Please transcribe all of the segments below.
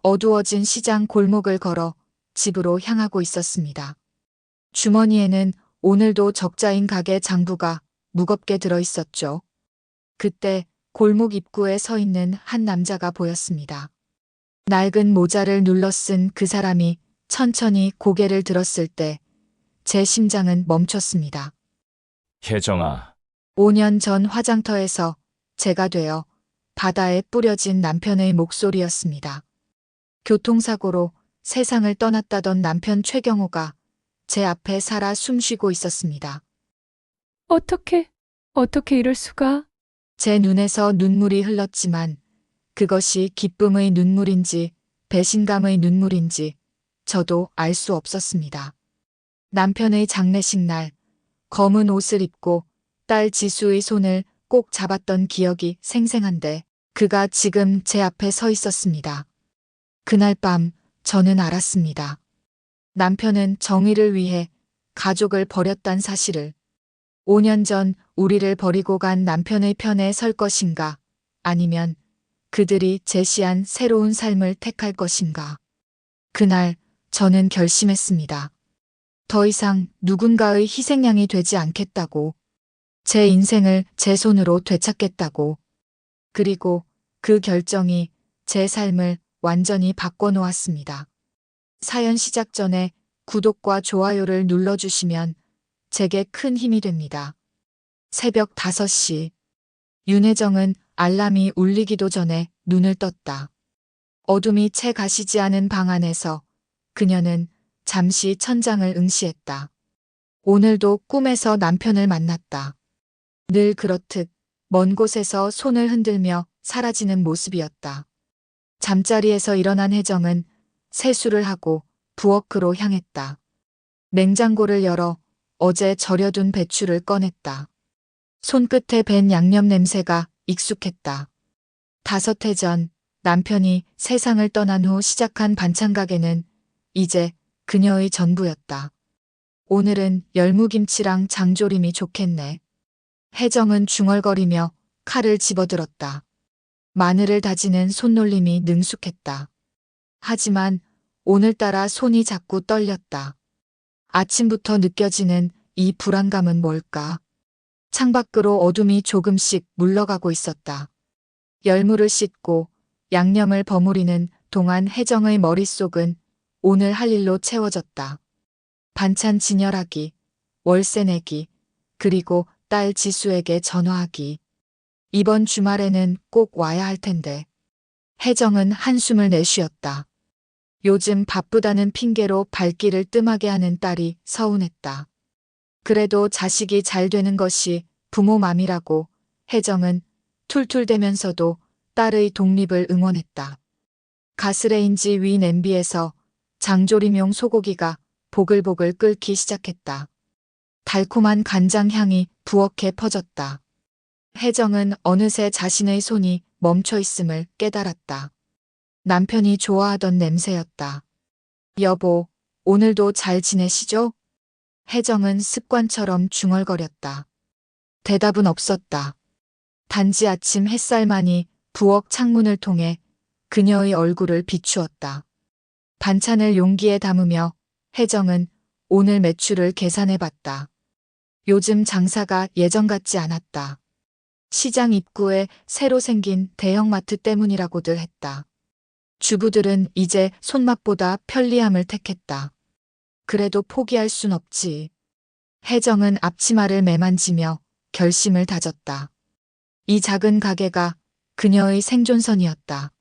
어두워진 시장 골목을 걸어 집으로 향하고 있었습니다. 주머니에는 오늘도 적자인 가게 장부가 무겁게 들어 있었죠. 그때 골목 입구에 서 있는 한 남자가 보였습니다. 낡은 모자를 눌러 쓴 그 사람이 천천히 고개를 들었을 때 제 심장은 멈췄습니다. 혜정아, 5년 전 화장터에서 제가 되어 바다에 뿌려진 남편의 목소리였습니다. 교통사고로 세상을 떠났다던 남편 최경호가 제 앞에 살아 숨쉬고 있었습니다. 어떻게 이럴 수가? 제 눈에서 눈물이 흘렀지만 그것이 기쁨의 눈물인지 배신감의 눈물인지 저도 알 수 없었습니다. 남편의 장례식 날 검은 옷을 입고 딸 지수의 손을 꼭 잡았던 기억이 생생한데 그가 지금 제 앞에 서 있었습니다. 그날 밤 저는 알았습니다. 남편은 정의를 위해 가족을 버렸단 사실을. 5년 전 우리를 버리고 간 남편의 편에 설 것인가 아니면 그들이 제시한 새로운 삶을 택할 것인가. 그날 저는 결심했습니다. 더 이상 누군가의 희생양이 되지 않겠다고. 제 인생을 제 손으로 되찾겠다고. 그리고 그 결정이 제 삶을 완전히 바꿔놓았습니다. 사연 시작 전에 구독과 좋아요를 눌러주시면 제게 큰 힘이 됩니다. 새벽 5시. 윤혜정은 알람이 울리기도 전에 눈을 떴다. 어둠이 채 가시지 않은 방 안에서 그녀는 잠시 천장을 응시했다. 오늘도 꿈에서 남편을 만났다. 늘 그렇듯 먼 곳에서 손을 흔들며 사라지는 모습이었다. 잠자리에서 일어난 혜정은 세수를 하고 부엌으로 향했다. 냉장고를 열어 어제 절여둔 배추를 꺼냈다. 손끝에 밴 양념 냄새가 익숙했다. 5해 전 남편이 세상을 떠난 후 시작한 반찬 가게는 이제 그녀의 전부였다. 오늘은 열무김치랑 장조림이 좋겠네. 혜정은 중얼거리며 칼을 집어들었다. 마늘을 다지는 손놀림이 능숙했다. 하지만 오늘따라 손이 자꾸 떨렸다. 아침부터 느껴지는 이 불안감은 뭘까? 창밖으로 어둠이 조금씩 물러가고 있었다. 열무를 씻고 양념을 버무리는 동안 혜정의 머릿속은 오늘 할 일로 채워졌다. 반찬 진열하기, 월세 내기, 그리고 딸 지수에게 전화하기. 이번 주말에는 꼭 와야 할 텐데. 혜정은 한숨을 내쉬었다. 요즘 바쁘다는 핑계로 발길을 뜸하게 하는 딸이 서운했다. 그래도 자식이 잘 되는 것이 부모 맘이라고 혜정은 툴툴대면서도 딸의 독립을 응원했다. 가스레인지 위 냄비에서 장조림용 소고기가 보글보글 끓기 시작했다. 달콤한 간장 향이 부엌에 퍼졌다. 혜정은 어느새 자신의 손이 멈춰 있음을 깨달았다. 남편이 좋아하던 냄새였다. 여보, 오늘도 잘 지내시죠? 혜정은 습관처럼 중얼거렸다. 대답은 없었다. 단지 아침 햇살만이 부엌 창문을 통해 그녀의 얼굴을 비추었다. 반찬을 용기에 담으며 혜정은 오늘 매출을 계산해 봤다. 요즘 장사가 예전 같지 않았다. 시장 입구에 새로 생긴 대형마트 때문이라고들 했다. 주부들은 이제 손맛보다 편리함을 택했다. 그래도 포기할 순 없지. 혜정은 앞치마를 매만지며 결심을 다졌다. 이 작은 가게가 그녀의 생존선이었다.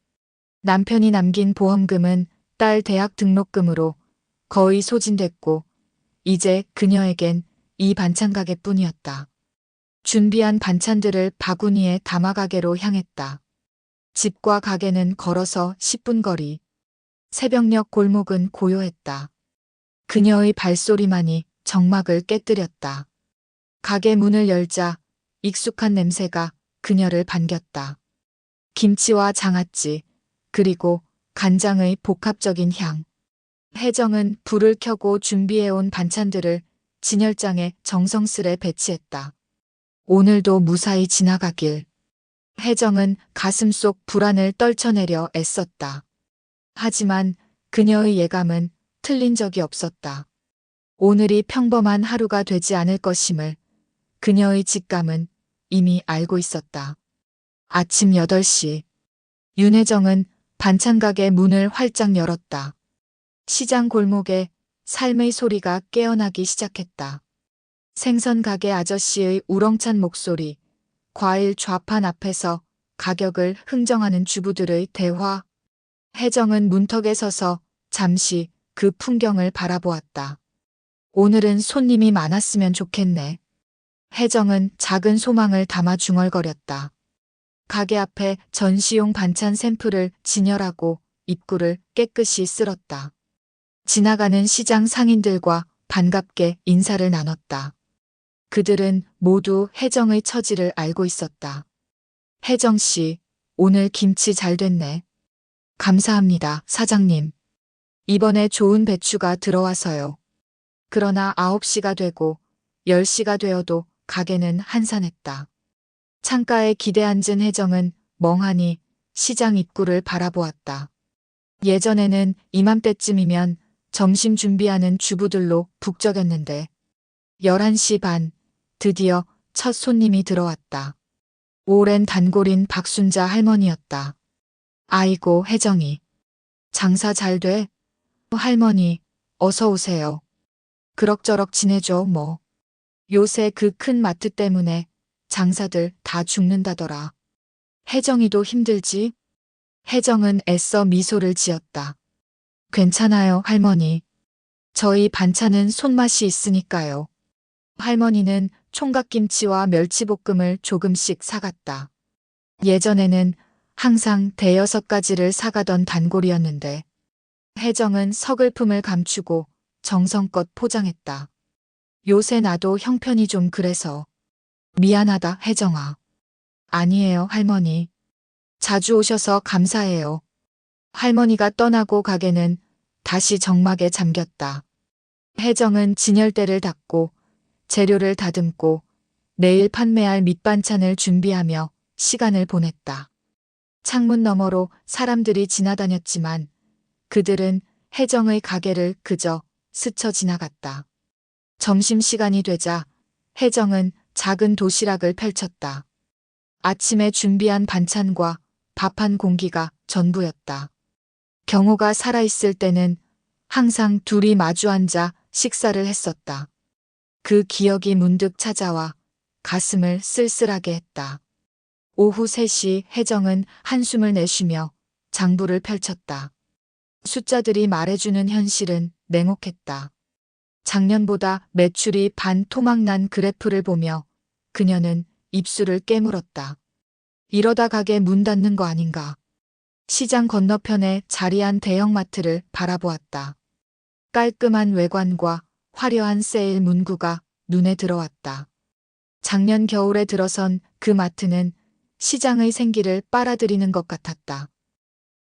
남편이 남긴 보험금은 딸 대학 등록금으로 거의 소진됐고 이제 그녀에겐 이 반찬 가게뿐이었다. 준비한 반찬들을 바구니에 담아 가게로 향했다. 집과 가게는 걸어서 10분 거리. 새벽녘 골목은 고요했다. 그녀의 발소리만이 정막을 깨뜨렸다. 가게 문을 열자 익숙한 냄새가 그녀를 반겼다. 김치와 장아찌, 그리고 간장의 복합적인 향. 혜정은 불을 켜고 준비해온 반찬들을 진열장에 정성스레 배치했다. 오늘도 무사히 지나가길. 혜정은 가슴속 불안을 떨쳐내려 애썼다. 하지만 그녀의 예감은 틀린 적이 없었다. 오늘이 평범한 하루가 되지 않을 것임을 그녀의 직감은 이미 알고 있었다. 아침 8시, 윤혜정은 반찬 가게 문을 활짝 열었다. 시장 골목에 삶의 소리가 깨어나기 시작했다. 생선 가게 아저씨의 우렁찬 목소리, 과일 좌판 앞에서 가격을 흥정하는 주부들의 대화. 혜정은 문턱에 서서 잠시 그 풍경을 바라보았다. 오늘은 손님이 많았으면 좋겠네. 혜정은 작은 소망을 담아 중얼거렸다. 가게 앞에 전시용 반찬 샘플을 진열하고 입구를 깨끗이 쓸었다. 지나가는 시장 상인들과 반갑게 인사를 나눴다. 그들은 모두 혜정의 처지를 알고 있었다. 혜정 씨, 오늘 김치 잘 됐네. 감사합니다, 사장님. 이번에 좋은 배추가 들어와서요. 그러나 9시가 되고 10시가 되어도 가게는 한산했다. 창가에 기대 앉은 혜정은 멍하니 시장 입구를 바라보았다. 예전에는 이맘때쯤이면 점심 준비하는 주부들로 북적였는데 11시 반, 드디어 첫 손님이 들어왔다. 오랜 단골인 박순자 할머니였다. 아이고, 혜정이. 장사 잘 돼? 할머니, 어서 오세요. 그럭저럭 지내죠, 뭐. 요새 그 큰 마트 때문에 장사들 다 죽는다더라. 혜정이도 힘들지? 혜정은 애써 미소를 지었다. 괜찮아요, 할머니. 저희 반찬은 손맛이 있으니까요. 할머니는 총각김치와 멸치볶음을 조금씩 사갔다. 예전에는 항상 대여섯 가지를 사가던 단골이었는데 혜정은 서글픔을 감추고 정성껏 포장했다. 요새 나도 형편이 좀 그래서. 미안하다, 혜정아. 아니에요, 할머니. 자주 오셔서 감사해요. 할머니가 떠나고 가게는 다시 정막에 잠겼다. 혜정은 진열대를 닫고 재료를 다듬고 내일 판매할 밑반찬을 준비하며 시간을 보냈다. 창문 너머로 사람들이 지나다녔지만 그들은 혜정의 가게를 그저 스쳐 지나갔다. 점심시간이 되자 혜정은 작은 도시락을 펼쳤다. 아침에 준비한 반찬과 밥 한 공기가 전부였다. 경호가 살아있을 때는 항상 둘이 마주 앉아 식사를 했었다. 그 기억이 문득 찾아와 가슴을 쓸쓸하게 했다. 오후 3시 혜정은 한숨을 내쉬며 장부를 펼쳤다. 숫자들이 말해주는 현실은 냉혹했다. 작년보다 매출이 반 토막난 그래프를 보며 그녀는 입술을 깨물었다. 이러다 가게 문 닫는 거 아닌가. 시장 건너편에 자리한 대형마트를 바라보았다. 깔끔한 외관과 화려한 세일 문구가 눈에 들어왔다. 작년 겨울에 들어선 그 마트는 시장의 생기를 빨아들이는 것 같았다.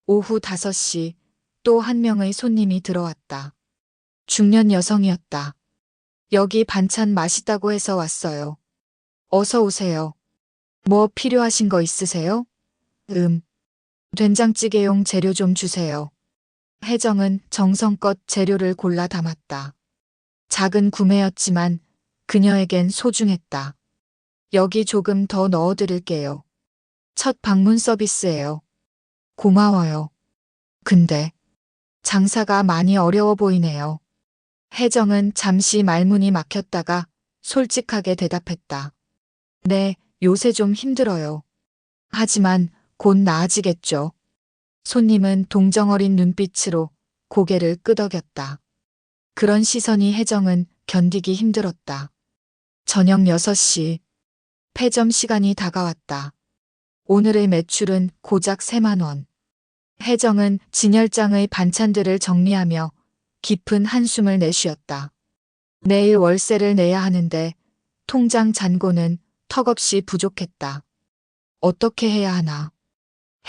오후 5시 또 한 명의 손님이 들어왔다. 중년 여성이었다. 여기 반찬 맛있다고 해서 왔어요. 어서 오세요. 뭐 필요하신 거 있으세요? 된장찌개용 재료 좀 주세요. 혜정은 정성껏 재료를 골라 담았다. 작은 구매였지만 그녀에겐 소중했다. 여기 조금 더 넣어드릴게요. 첫 방문 서비스예요. 고마워요. 근데 장사가 많이 어려워 보이네요. 혜정은 잠시 말문이 막혔다가 솔직하게 대답했다. 네, 요새 좀 힘들어요. 하지만 곧 나아지겠죠. 손님은 동정어린 눈빛으로 고개를 끄덕였다. 그런 시선이 혜정은 견디기 힘들었다. 저녁 6시, 폐점 시간이 다가왔다. 오늘의 매출은 고작 3만 원. 혜정은 진열장의 반찬들을 정리하며 깊은 한숨을 내쉬었다. 내일 월세를 내야 하는데 통장 잔고는 턱없이 부족했다. 어떻게 해야 하나.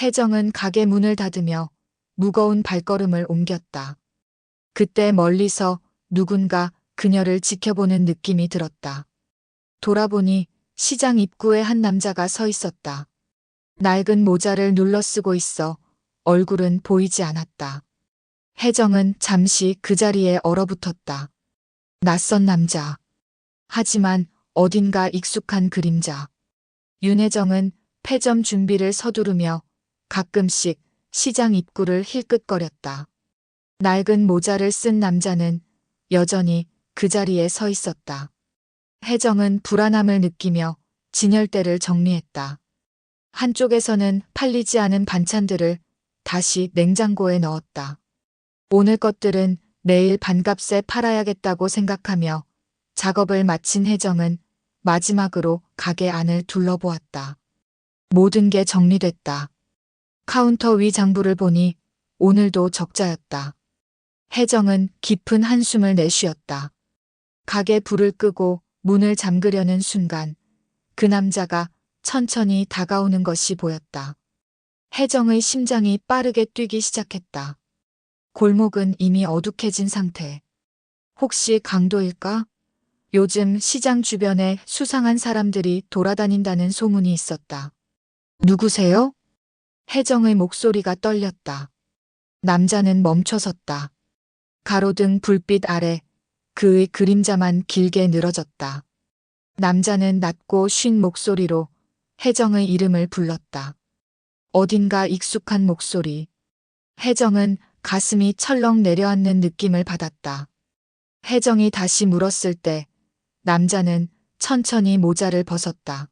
혜정은 가게 문을 닫으며 무거운 발걸음을 옮겼다. 그때 멀리서 누군가 그녀를 지켜보는 느낌이 들었다. 돌아보니 시장 입구에 한 남자가 서 있었다. 낡은 모자를 눌러 쓰고 있어 얼굴은 보이지 않았다. 혜정은 잠시 그 자리에 얼어붙었다. 낯선 남자. 하지만 어딘가 익숙한 그림자. 윤혜정은 폐점 준비를 서두르며 가끔씩 시장 입구를 힐끗거렸다. 낡은 모자를 쓴 남자는 여전히 그 자리에 서 있었다. 혜정은 불안함을 느끼며 진열대를 정리했다. 한쪽에서는 팔리지 않은 반찬들을 다시 냉장고에 넣었다. 오늘 것들은 내일 반값에 팔아야겠다고 생각하며 작업을 마친 혜정은 마지막으로 가게 안을 둘러보았다. 모든 게 정리됐다. 카운터 위 장부를 보니 오늘도 적자였다. 혜정은 깊은 한숨을 내쉬었다. 가게 불을 끄고 문을 잠그려는 순간 그 남자가 천천히 다가오는 것이 보였다. 혜정의 심장이 빠르게 뛰기 시작했다. 골목은 이미 어둑해진 상태. 혹시 강도일까? 요즘 시장 주변에 수상한 사람들이 돌아다닌다는 소문이 있었다. 누구세요? 혜정의 목소리가 떨렸다. 남자는 멈춰섰다. 가로등 불빛 아래 그의 그림자만 길게 늘어졌다. 남자는 낮고 쉰 목소리로 혜정의 이름을 불렀다. 어딘가 익숙한 목소리. 혜정은 가슴이 철렁 내려앉는 느낌을 받았다. 혜정이 다시 물었을 때 남자는 천천히 모자를 벗었다.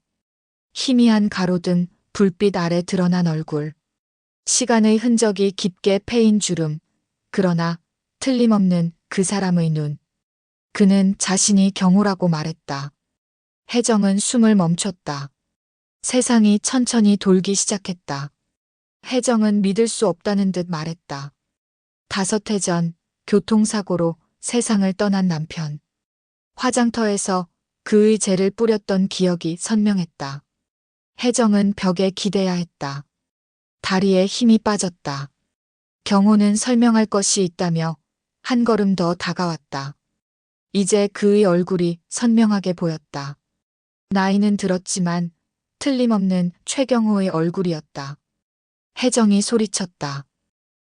희미한 가로등 불빛 아래 드러난 얼굴. 시간의 흔적이 깊게 패인 주름. 그러나 틀림없는 그 사람의 눈. 그는 자신이 경호라고 말했다. 혜정은 숨을 멈췄다. 세상이 천천히 돌기 시작했다. 혜정은 믿을 수 없다는 듯 말했다. 5해 전 교통사고로 세상을 떠난 남편. 화장터에서 그의 죄를 뿌렸던 기억이 선명했다. 혜정은 벽에 기대야 했다. 다리에 힘이 빠졌다. 경호는 설명할 것이 있다며 한 걸음 더 다가왔다. 이제 그의 얼굴이 선명하게 보였다. 나이는 들었지만 틀림없는 최경호의 얼굴이었다. 혜정이 소리쳤다.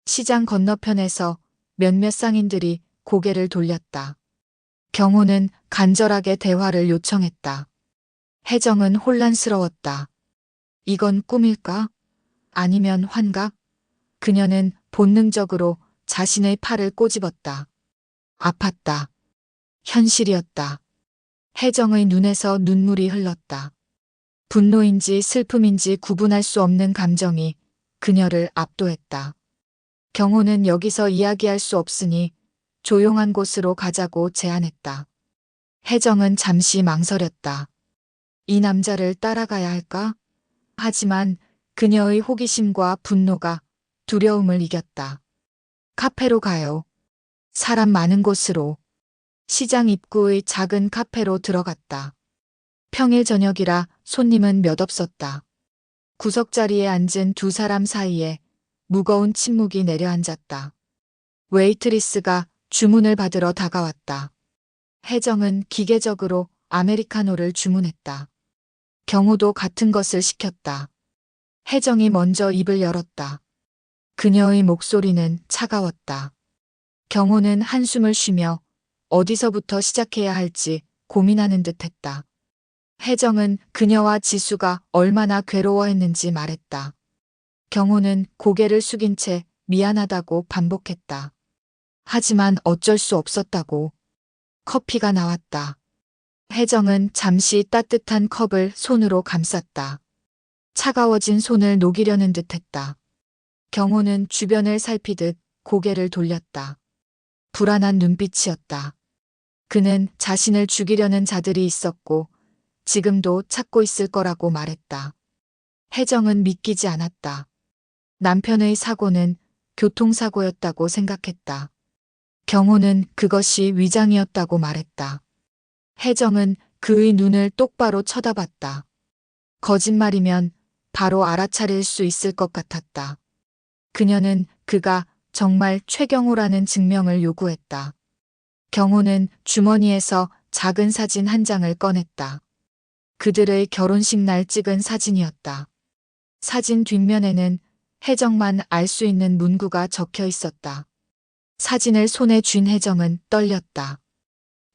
시장 건너편에서 몇몇 상인들이 고개를 돌렸다. 경호는 간절하게 대화를 요청했다. 혜정은 혼란스러웠다. 이건 꿈일까? 아니면 환각? 그녀는 본능적으로 자신의 팔을 꼬집었다. 아팠다. 현실이었다. 혜정의 눈에서 눈물이 흘렀다. 분노인지 슬픔인지 구분할 수 없는 감정이 그녀를 압도했다. 경호는 여기서 이야기할 수 없으니 조용한 곳으로 가자고 제안했다. 혜정은 잠시 망설였다. 이 남자를 따라가야 할까? 하지만 그녀의 호기심과 분노가 두려움을 이겼다. 카페로 가요. 사람 많은 곳으로. 시장 입구의 작은 카페로 들어갔다. 평일 저녁이라 손님은 몇 없었다. 구석자리에 앉은 두 사람 사이에 무거운 침묵이 내려앉았다. 웨이트리스가 주문을 받으러 다가왔다. 혜정은 기계적으로 아메리카노를 주문했다. 경호도 같은 것을 시켰다. 혜정이 먼저 입을 열었다. 그녀의 목소리는 차가웠다. 경호는 한숨을 쉬며 어디서부터 시작해야 할지 고민하는 듯했다. 혜정은 그녀와 지수가 얼마나 괴로워했는지 말했다. 경호는 고개를 숙인 채 미안하다고 반복했다. 하지만 어쩔 수 없었다고. 커피가 나왔다. 혜정은 잠시 따뜻한 컵을 손으로 감쌌다. 차가워진 손을 녹이려는 듯했다. 경호는 주변을 살피듯 고개를 돌렸다. 불안한 눈빛이었다. 그는 자신을 죽이려는 자들이 있었고 지금도 찾고 있을 거라고 말했다. 혜정은 믿기지 않았다. 남편의 사고는 교통사고였다고 생각했다. 경호는 그것이 위장이었다고 말했다. 혜정은 그의 눈을 똑바로 쳐다봤다. 거짓말이면 바로 알아차릴 수 있을 것 같았다. 그녀는 그가 정말 최경호라는 증명을 요구했다. 경호는 주머니에서 작은 사진 한 장을 꺼냈다. 그들의 결혼식 날 찍은 사진이었다. 사진 뒷면에는 혜정만 알 수 있는 문구가 적혀 있었다. 사진을 손에 쥔 혜정은 떨렸다.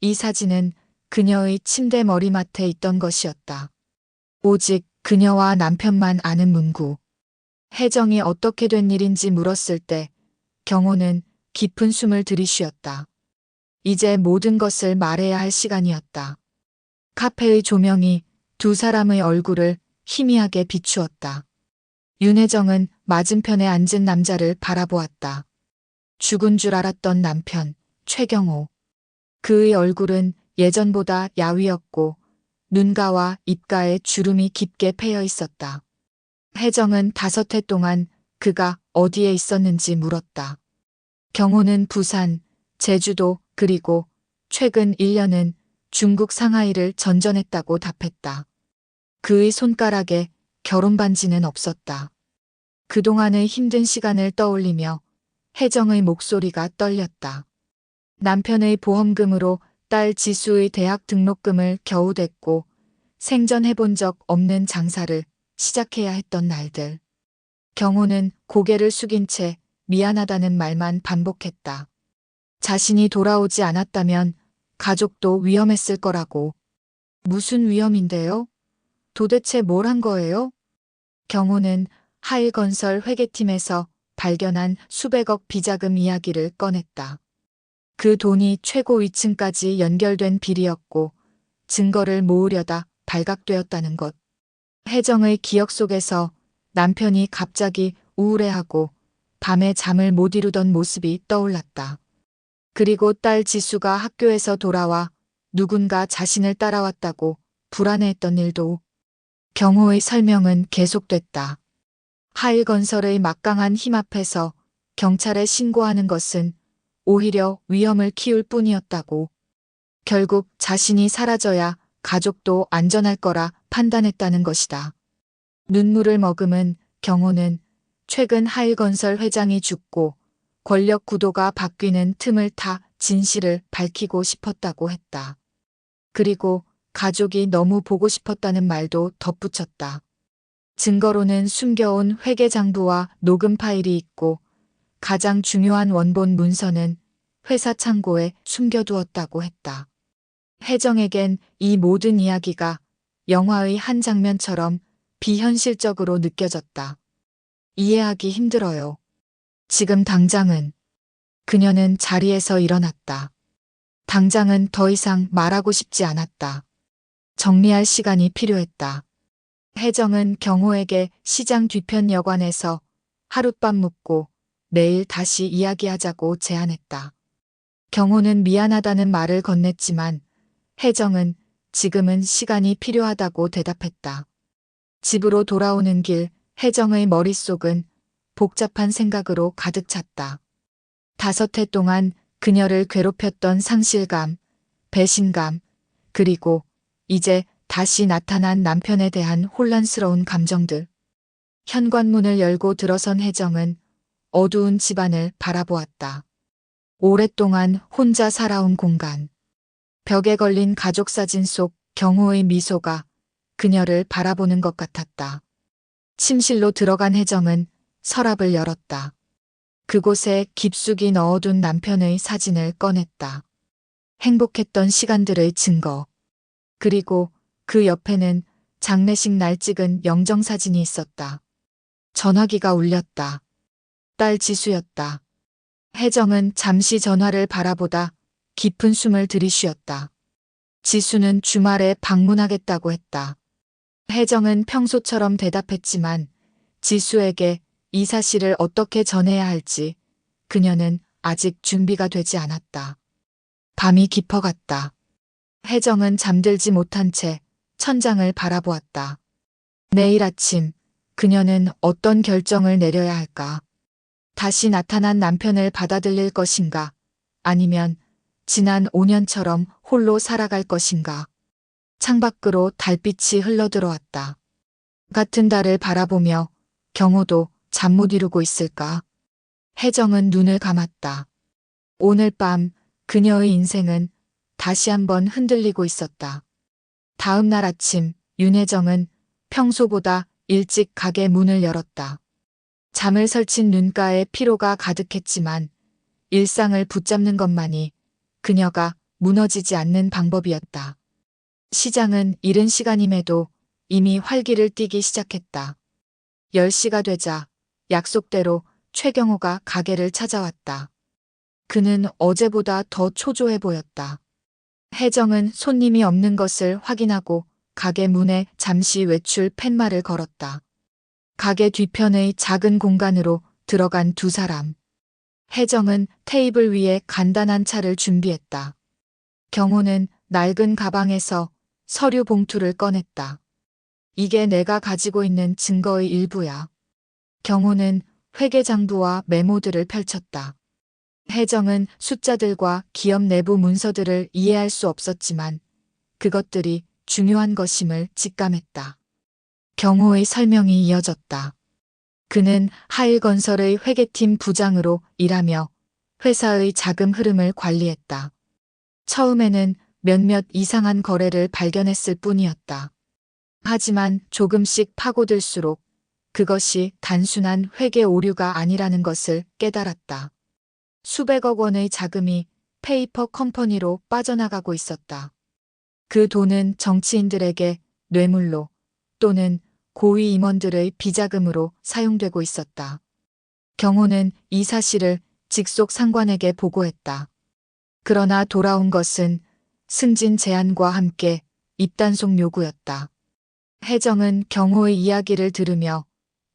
이 사진은 그녀의 침대 머리맡에 있던 것이었다. 오직 그녀와 남편만 아는 문구. 혜정이 어떻게 된 일인지 물었을 때 경호는 깊은 숨을 들이쉬었다. 이제 모든 것을 말해야 할 시간이었다. 카페의 조명이 두 사람의 얼굴을 희미하게 비추었다. 윤혜정은 맞은편에 앉은 남자를 바라보았다. 죽은 줄 알았던 남편, 최경호. 그의 얼굴은 예전보다 야위었고 눈가와 입가에 주름이 깊게 패여 있었다. 혜정은 5해 동안 그가 어디에 있었는지 물었다. 경호는 부산, 제주도 그리고 최근 1년은 중국 상하이를 전전했다고 답했다. 그의 손가락에 결혼 반지는 없었다. 그동안의 힘든 시간을 떠올리며 혜정의 목소리가 떨렸다. 남편의 보험금으로 딸 지수의 대학 등록금을 겨우 댔고 생전해본 적 없는 장사를 시작해야 했던 날들. 경호는 고개를 숙인 채 미안하다는 말만 반복했다. 자신이 돌아오지 않았다면 가족도 위험했을 거라고. 무슨 위험인데요? 도대체 뭘 한 거예요? 경호는 하일건설 회계팀에서 발견한 수백억 비자금 이야기를 꺼냈다. 그 돈이 최고 위층까지 연결된 비리였고 증거를 모으려다 발각되었다는 것. 혜정의 기억 속에서 남편이 갑자기 우울해하고 밤에 잠을 못 이루던 모습이 떠올랐다. 그리고 딸 지수가 학교에서 돌아와 누군가 자신을 따라왔다고 불안해했던 일도. 경호의 설명은 계속됐다. 하일건설의 막강한 힘 앞에서 경찰에 신고하는 것은 오히려 위험을 키울 뿐이었다고. 결국 자신이 사라져야 가족도 안전할 거라 판단했다는 것이다. 눈물을 머금은 경호는 최근 하일건설 회장이 죽고 권력 구도가 바뀌는 틈을 타 진실을 밝히고 싶었다고 했다. 그리고 가족이 너무 보고 싶었다는 말도 덧붙였다. 증거로는 숨겨온 회계장부와 녹음 파일이 있고 가장 중요한 원본 문서는 회사 창고에 숨겨두었다고 했다. 혜정에겐 이 모든 이야기가 영화의 한 장면처럼 비현실적으로 느껴졌다. 이해하기 힘들어요. 지금 당장은. 그녀는 자리에서 일어났다. 당장은 더 이상 말하고 싶지 않았다. 정리할 시간이 필요했다. 혜정은 경호에게 시장 뒤편 여관에서 하룻밤 묵고 내일 다시 이야기하자고 제안했다. 경호는 미안하다는 말을 건넸지만 혜정은 지금은 시간이 필요하다고 대답했다. 집으로 돌아오는 길 혜정의 머릿속은 복잡한 생각으로 가득 찼다. 5해 동안 그녀를 괴롭혔던 상실감, 배신감, 그리고 이제 다시 나타난 남편에 대한 혼란스러운 감정들. 현관문을 열고 들어선 혜정은 어두운 집안을 바라보았다. 오랫동안 혼자 살아온 공간. 벽에 걸린 가족 사진 속 경호의 미소가 그녀를 바라보는 것 같았다. 침실로 들어간 혜정은 서랍을 열었다. 그곳에 깊숙이 넣어둔 남편의 사진을 꺼냈다. 행복했던 시간들의 증거. 그리고 그 옆에는 장례식 날 찍은 영정사진이 있었다. 전화기가 울렸다. 딸 지수였다. 혜정은 잠시 전화를 바라보다 깊은 숨을 들이쉬었다. 지수는 주말에 방문하겠다고 했다. 혜정은 평소처럼 대답했지만 지수에게 이 사실을 어떻게 전해야 할지 그녀는 아직 준비가 되지 않았다. 밤이 깊어갔다. 혜정은 잠들지 못한 채 천장을 바라보았다. 내일 아침 그녀는 어떤 결정을 내려야 할까? 다시 나타난 남편을 받아들일 것인가? 아니면 지난 5년처럼 홀로 살아갈 것인가? 창밖으로 달빛이 흘러들어왔다. 같은 달을 바라보며 경호도 잠 못 이루고 있을까? 혜정은 눈을 감았다. 오늘 밤 그녀의 인생은 다시 한번 흔들리고 있었다. 다음 날 아침 윤혜정은 평소보다 일찍 가게 문을 열었다. 잠을 설친 눈가에 피로가 가득했지만 일상을 붙잡는 것만이 그녀가 무너지지 않는 방법이었다. 시장은 이른 시간임에도 이미 활기를 띠기 시작했다. 10시가 되자 약속대로 최경호가 가게를 찾아왔다. 그는 어제보다 더 초조해 보였다. 혜정은 손님이 없는 것을 확인하고 가게 문에 잠시 외출 팻말을 걸었다. 가게 뒤편의 작은 공간으로 들어간 두 사람. 혜정은 테이블 위에 간단한 차를 준비했다. 경호는 낡은 가방에서 서류 봉투를 꺼냈다. 이게 내가 가지고 있는 증거의 일부야. 경호는 회계장부와 메모들을 펼쳤다. 혜정은 숫자들과 기업 내부 문서들을 이해할 수 없었지만 그것들이 중요한 것임을 직감했다. 경호의 설명이 이어졌다. 그는 하일건설의 회계팀 부장으로 일하며 회사의 자금 흐름을 관리했다. 처음에는 몇몇 이상한 거래를 발견했을 뿐이었다. 하지만 조금씩 파고들수록 그것이 단순한 회계 오류가 아니라는 것을 깨달았다. 수백억 원의 자금이 페이퍼 컴퍼니로 빠져나가고 있었다. 그 돈은 정치인들에게 뇌물로 또는 고위 임원들의 비자금으로 사용되고 있었다. 경호는 이 사실을 직속 상관에게 보고했다. 그러나 돌아온 것은 승진 제안과 함께 입단속 요구였다. 혜정은 경호의 이야기를 들으며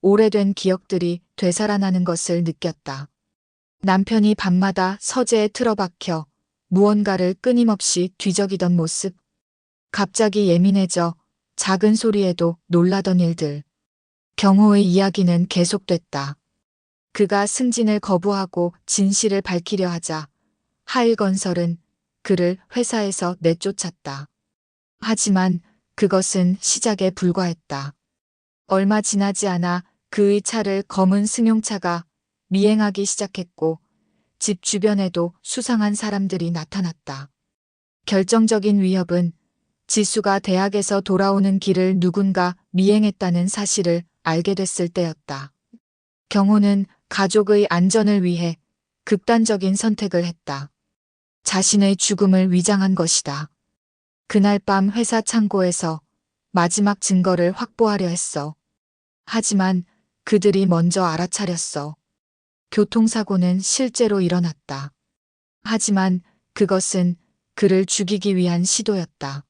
오래된 기억들이 되살아나는 것을 느꼈다. 남편이 밤마다 서재에 틀어박혀 무언가를 끊임없이 뒤적이던 모습. 갑자기 예민해져 작은 소리에도 놀라던 일들. 경호의 이야기는 계속됐다. 그가 승진을 거부하고 진실을 밝히려 하자 하일건설은 그를 회사에서 내쫓았다. 하지만 그것은 시작에 불과했다. 얼마 지나지 않아 그의 차를 검은 승용차가 미행하기 시작했고 집 주변에도 수상한 사람들이 나타났다. 결정적인 위협은 지수가 대학에서 돌아오는 길을 누군가 미행했다는 사실을 알게 됐을 때였다. 경호는 가족의 안전을 위해 극단적인 선택을 했다. 자신의 죽음을 위장한 것이다. 그날 밤 회사 창고에서 마지막 증거를 확보하려 했어. 하지만 그들이 먼저 알아차렸어. 교통사고는 실제로 일어났다. 하지만 그것은 그를 죽이기 위한 시도였다.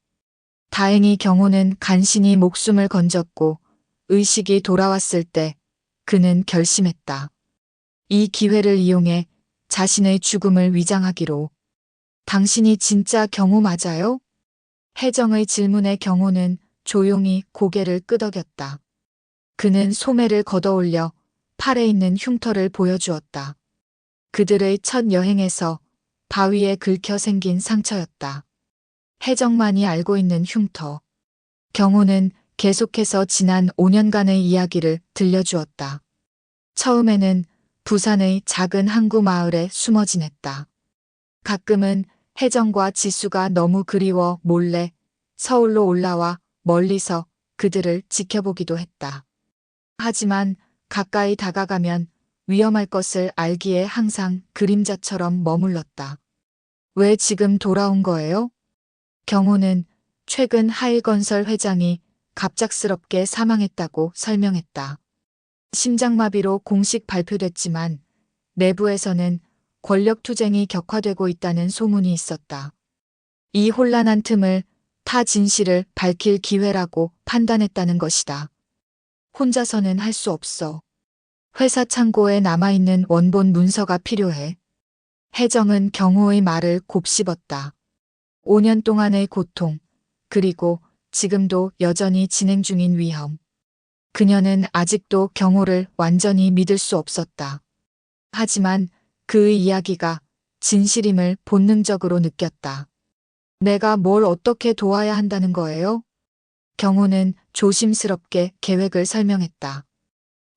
다행히 경호는 간신히 목숨을 건졌고 의식이 돌아왔을 때 그는 결심했다. 이 기회를 이용해 자신의 죽음을 위장하기로. 당신이 진짜 경호 맞아요? 혜정의 질문에 경호는 조용히 고개를 끄덕였다. 그는 소매를 걷어올려 팔에 있는 흉터를 보여주었다. 그들의 첫 여행에서 바위에 긁혀 생긴 상처였다. 혜정만이 알고 있는 흉터. 경호는 계속해서 지난 5년간의 이야기를 들려주었다. 처음에는 부산의 작은 항구 마을에 숨어 지냈다. 가끔은 혜정과 지수가 너무 그리워 몰래 서울로 올라와 멀리서 그들을 지켜보기도 했다. 하지만 가까이 다가가면 위험할 것을 알기에 항상 그림자처럼 머물렀다. 왜 지금 돌아온 거예요? 경호는 최근 하일건설 회장이 갑작스럽게 사망했다고 설명했다. 심장마비로 공식 발표됐지만 내부에서는 권력투쟁이 격화되고 있다는 소문이 있었다. 이 혼란한 틈을 타 진실을 밝힐 기회라고 판단했다는 것이다. 혼자서는 할 수 없어. 회사 창고에 남아있는 원본 문서가 필요해. 혜정은 경호의 말을 곱씹었다. 5년 동안의 고통, 그리고 지금도 여전히 진행 중인 위험. 그녀는 아직도 경호를 완전히 믿을 수 없었다. 하지만 그의 이야기가 진실임을 본능적으로 느꼈다. 내가 뭘 어떻게 도와야 한다는 거예요? 경호는 조심스럽게 계획을 설명했다.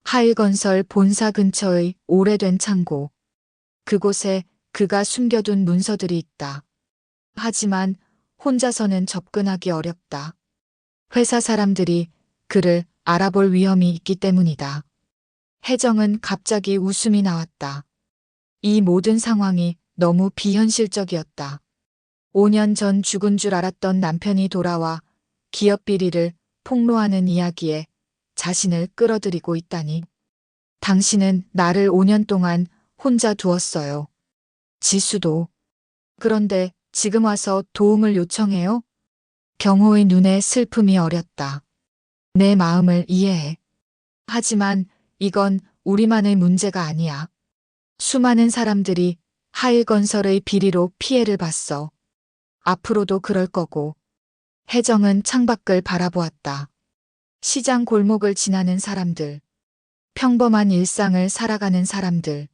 하일건설 본사 근처의 오래된 창고. 그곳에 그가 숨겨둔 문서들이 있다. 하지만 혼자서는 접근하기 어렵다. 회사 사람들이 그를 알아볼 위험이 있기 때문이다. 혜정은 갑자기 웃음이 나왔다. 이 모든 상황이 너무 비현실적이었다. 5년 전 죽은 줄 알았던 남편이 돌아와 기업 비리를 폭로하는 이야기에 자신을 끌어들이고 있다니. 당신은 나를 5년 동안 혼자 두었어요. 지수도. 그런데 지금 와서 도움을 요청해요? 경호의 눈에 슬픔이 어렸다. 내 마음을 이해해. 하지만 이건 우리만의 문제가 아니야. 수많은 사람들이 하일건설의 비리로 피해를 봤어. 앞으로도 그럴 거고. 혜정은 창밖을 바라보았다. 시장 골목을 지나는 사람들. 평범한 일상을 살아가는 사람들.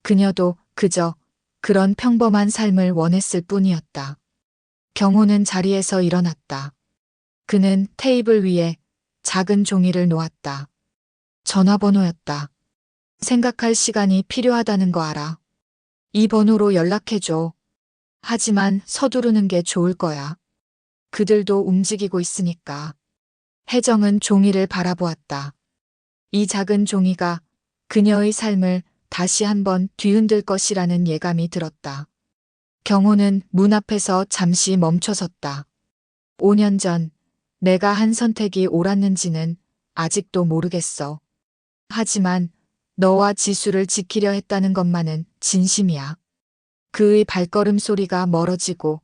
그녀도 그저 그런 평범한 삶을 원했을 뿐이었다. 경호는 자리에서 일어났다. 그는 테이블 위에 작은 종이를 놓았다. 전화번호였다. 생각할 시간이 필요하다는 거 알아. 이 번호로 연락해줘. 하지만 서두르는 게 좋을 거야. 그들도 움직이고 있으니까. 혜정은 종이를 바라보았다. 이 작은 종이가 그녀의 삶을 다시 한번 뒤흔들 것이라는 예감이 들었다. 경호는 문 앞에서 잠시 멈춰섰다. 5년 전 내가 한 선택이 옳았는지는 아직도 모르겠어. 하지만 너와 지수를 지키려 했다는 것만은 진심이야. 그의 발걸음 소리가 멀어지고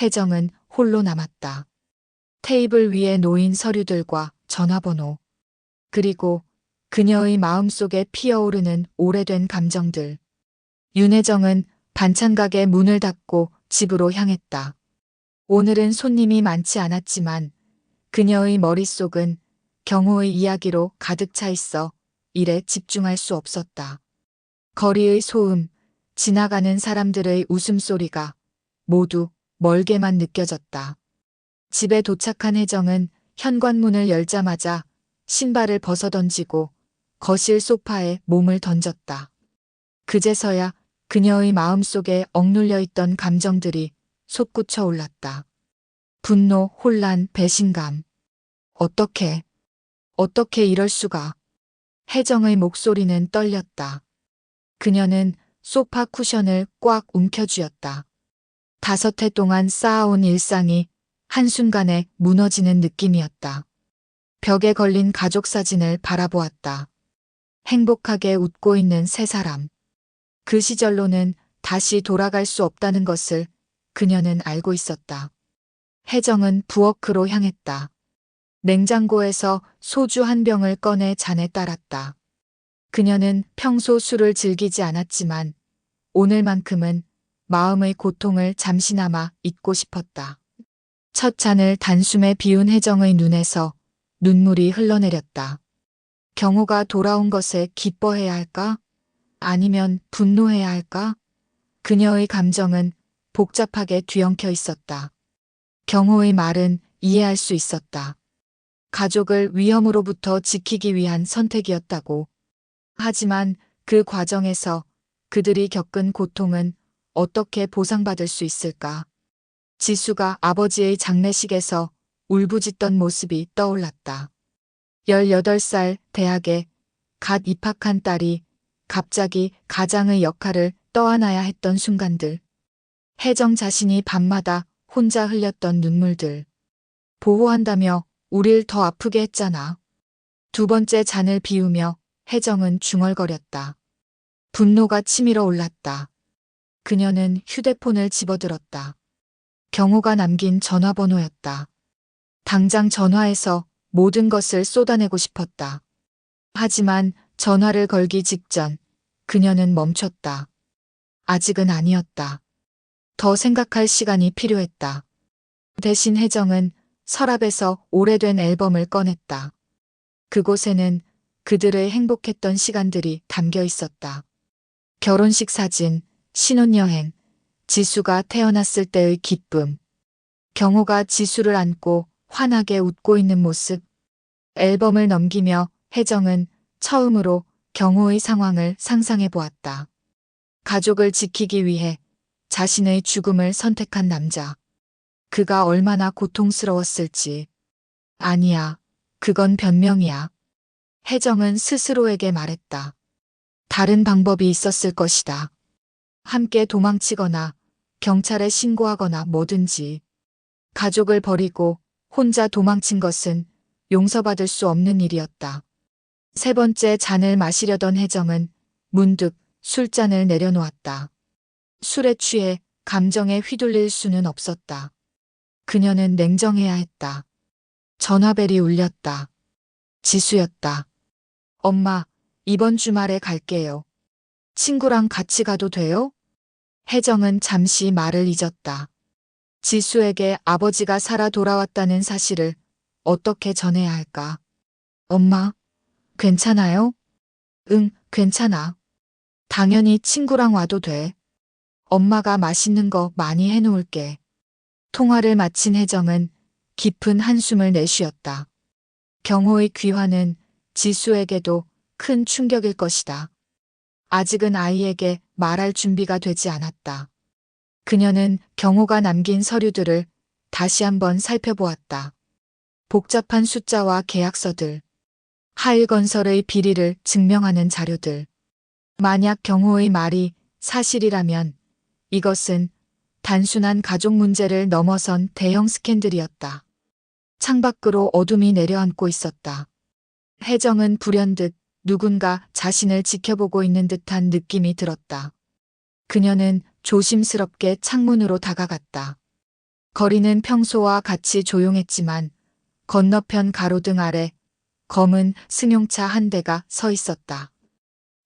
혜정은 홀로 남았다. 테이블 위에 놓인 서류들과 전화번호, 그리고 그녀의 마음속에 피어오르는 오래된 감정들. 윤혜정은 반찬 가게 문을 닫고 집으로 향했다. 오늘은 손님이 많지 않았지만 그녀의 머릿속은 경호의 이야기로 가득 차 있어 일에 집중할 수 없었다. 거리의 소음, 지나가는 사람들의 웃음소리가 모두 멀게만 느껴졌다. 집에 도착한 혜정은 현관문을 열자마자 신발을 벗어던지고 거실 소파에 몸을 던졌다. 그제서야 그녀의 마음속에 억눌려 있던 감정들이 솟구쳐 올랐다. 분노, 혼란, 배신감. 어떻게 이럴 수가. 혜정의 목소리는 떨렸다. 그녀는 소파 쿠션을 꽉 움켜쥐었다. 5해 동안 쌓아온 일상이 한순간에 무너지는 느낌이었다. 벽에 걸린 가족 사진을 바라보았다. 행복하게 웃고 있는 세 사람. 그 시절로는 다시 돌아갈 수 없다는 것을 그녀는 알고 있었다. 혜정은 부엌으로 향했다. 냉장고에서 소주 한 병을 꺼내 잔에 따랐다. 그녀는 평소 술을 즐기지 않았지만 오늘만큼은 마음의 고통을 잠시나마 잊고 싶었다. 첫 잔을 단숨에 비운 혜정의 눈에서 눈물이 흘러내렸다. 경호가 돌아온 것에 기뻐해야 할까? 아니면 분노해야 할까? 그녀의 감정은 복잡하게 뒤엉켜 있었다. 경호의 말은 이해할 수 있었다. 가족을 위험으로부터 지키기 위한 선택이었다고. 하지만 그 과정에서 그들이 겪은 고통은 어떻게 보상받을 수 있을까? 지수가 아버지의 장례식에서 울부짖던 모습이 떠올랐다. 18살 대학에 갓 입학한 딸이 갑자기 가장의 역할을 떠안아야 했던 순간들. 혜정 자신이 밤마다 혼자 흘렸던 눈물들. 보호한다며 우릴 더 아프게 했잖아. 2번째 잔을 비우며 혜정은 중얼거렸다. 분노가 치밀어 올랐다. 그녀는 휴대폰을 집어들었다. 경호가 남긴 전화번호였다. 당장 전화해서 모든 것을 쏟아내고 싶었다. 하지만 전화를 걸기 직전 그녀는 멈췄다. 아직은 아니었다. 더 생각할 시간이 필요했다. 대신 혜정은 서랍에서 오래된 앨범을 꺼냈다. 그곳에는 그들의 행복했던 시간들이 담겨 있었다. 결혼식 사진, 신혼여행, 지수가 태어났을 때의 기쁨, 경호가 지수를 안고 환하게 웃고 있는 모습. 앨범을 넘기며 혜정은 처음으로 경호의 상황을 상상해 보았다. 가족을 지키기 위해 자신의 죽음을 선택한 남자. 그가 얼마나 고통스러웠을지. 아니야, 그건 변명이야. 혜정은 스스로에게 말했다. 다른 방법이 있었을 것이다. 함께 도망치거나 경찰에 신고하거나 뭐든지. 가족을 버리고 혼자 도망친 것은 용서받을 수 없는 일이었다. 세 번째 잔을 마시려던 혜정은 문득 술잔을 내려놓았다. 술에 취해 감정에 휘둘릴 수는 없었다. 그녀는 냉정해야 했다. 전화벨이 울렸다. 지수였다. 엄마, 이번 주말에 갈게요. 친구랑 같이 가도 돼요? 혜정은 잠시 말을 잊었다. 지수에게 아버지가 살아 돌아왔다는 사실을 어떻게 전해야 할까? 엄마, 괜찮아요? 응, 괜찮아. 당연히 친구랑 와도 돼. 엄마가 맛있는 거 많이 해놓을게. 통화를 마친 혜정은 깊은 한숨을 내쉬었다. 경호의 귀환은 지수에게도 큰 충격일 것이다. 아직은 아이에게 말할 준비가 되지 않았다. 그녀는 경호가 남긴 서류들을 다시 한번 살펴보았다. 복잡한 숫자와 계약서들, 하일건설의 비리를 증명하는 자료들. 만약 경호의 말이 사실이라면 이것은 단순한 가족 문제를 넘어선 대형 스캔들이었다. 창밖으로 어둠이 내려앉고 있었다. 혜정은 불현듯 누군가 자신을 지켜보고 있는 듯한 느낌이 들었다. 그녀는 조심스럽게 창문으로 다가갔다. 거리는 평소와 같이 조용했지만 건너편 가로등 아래 검은 승용차 한 대가 서 있었다.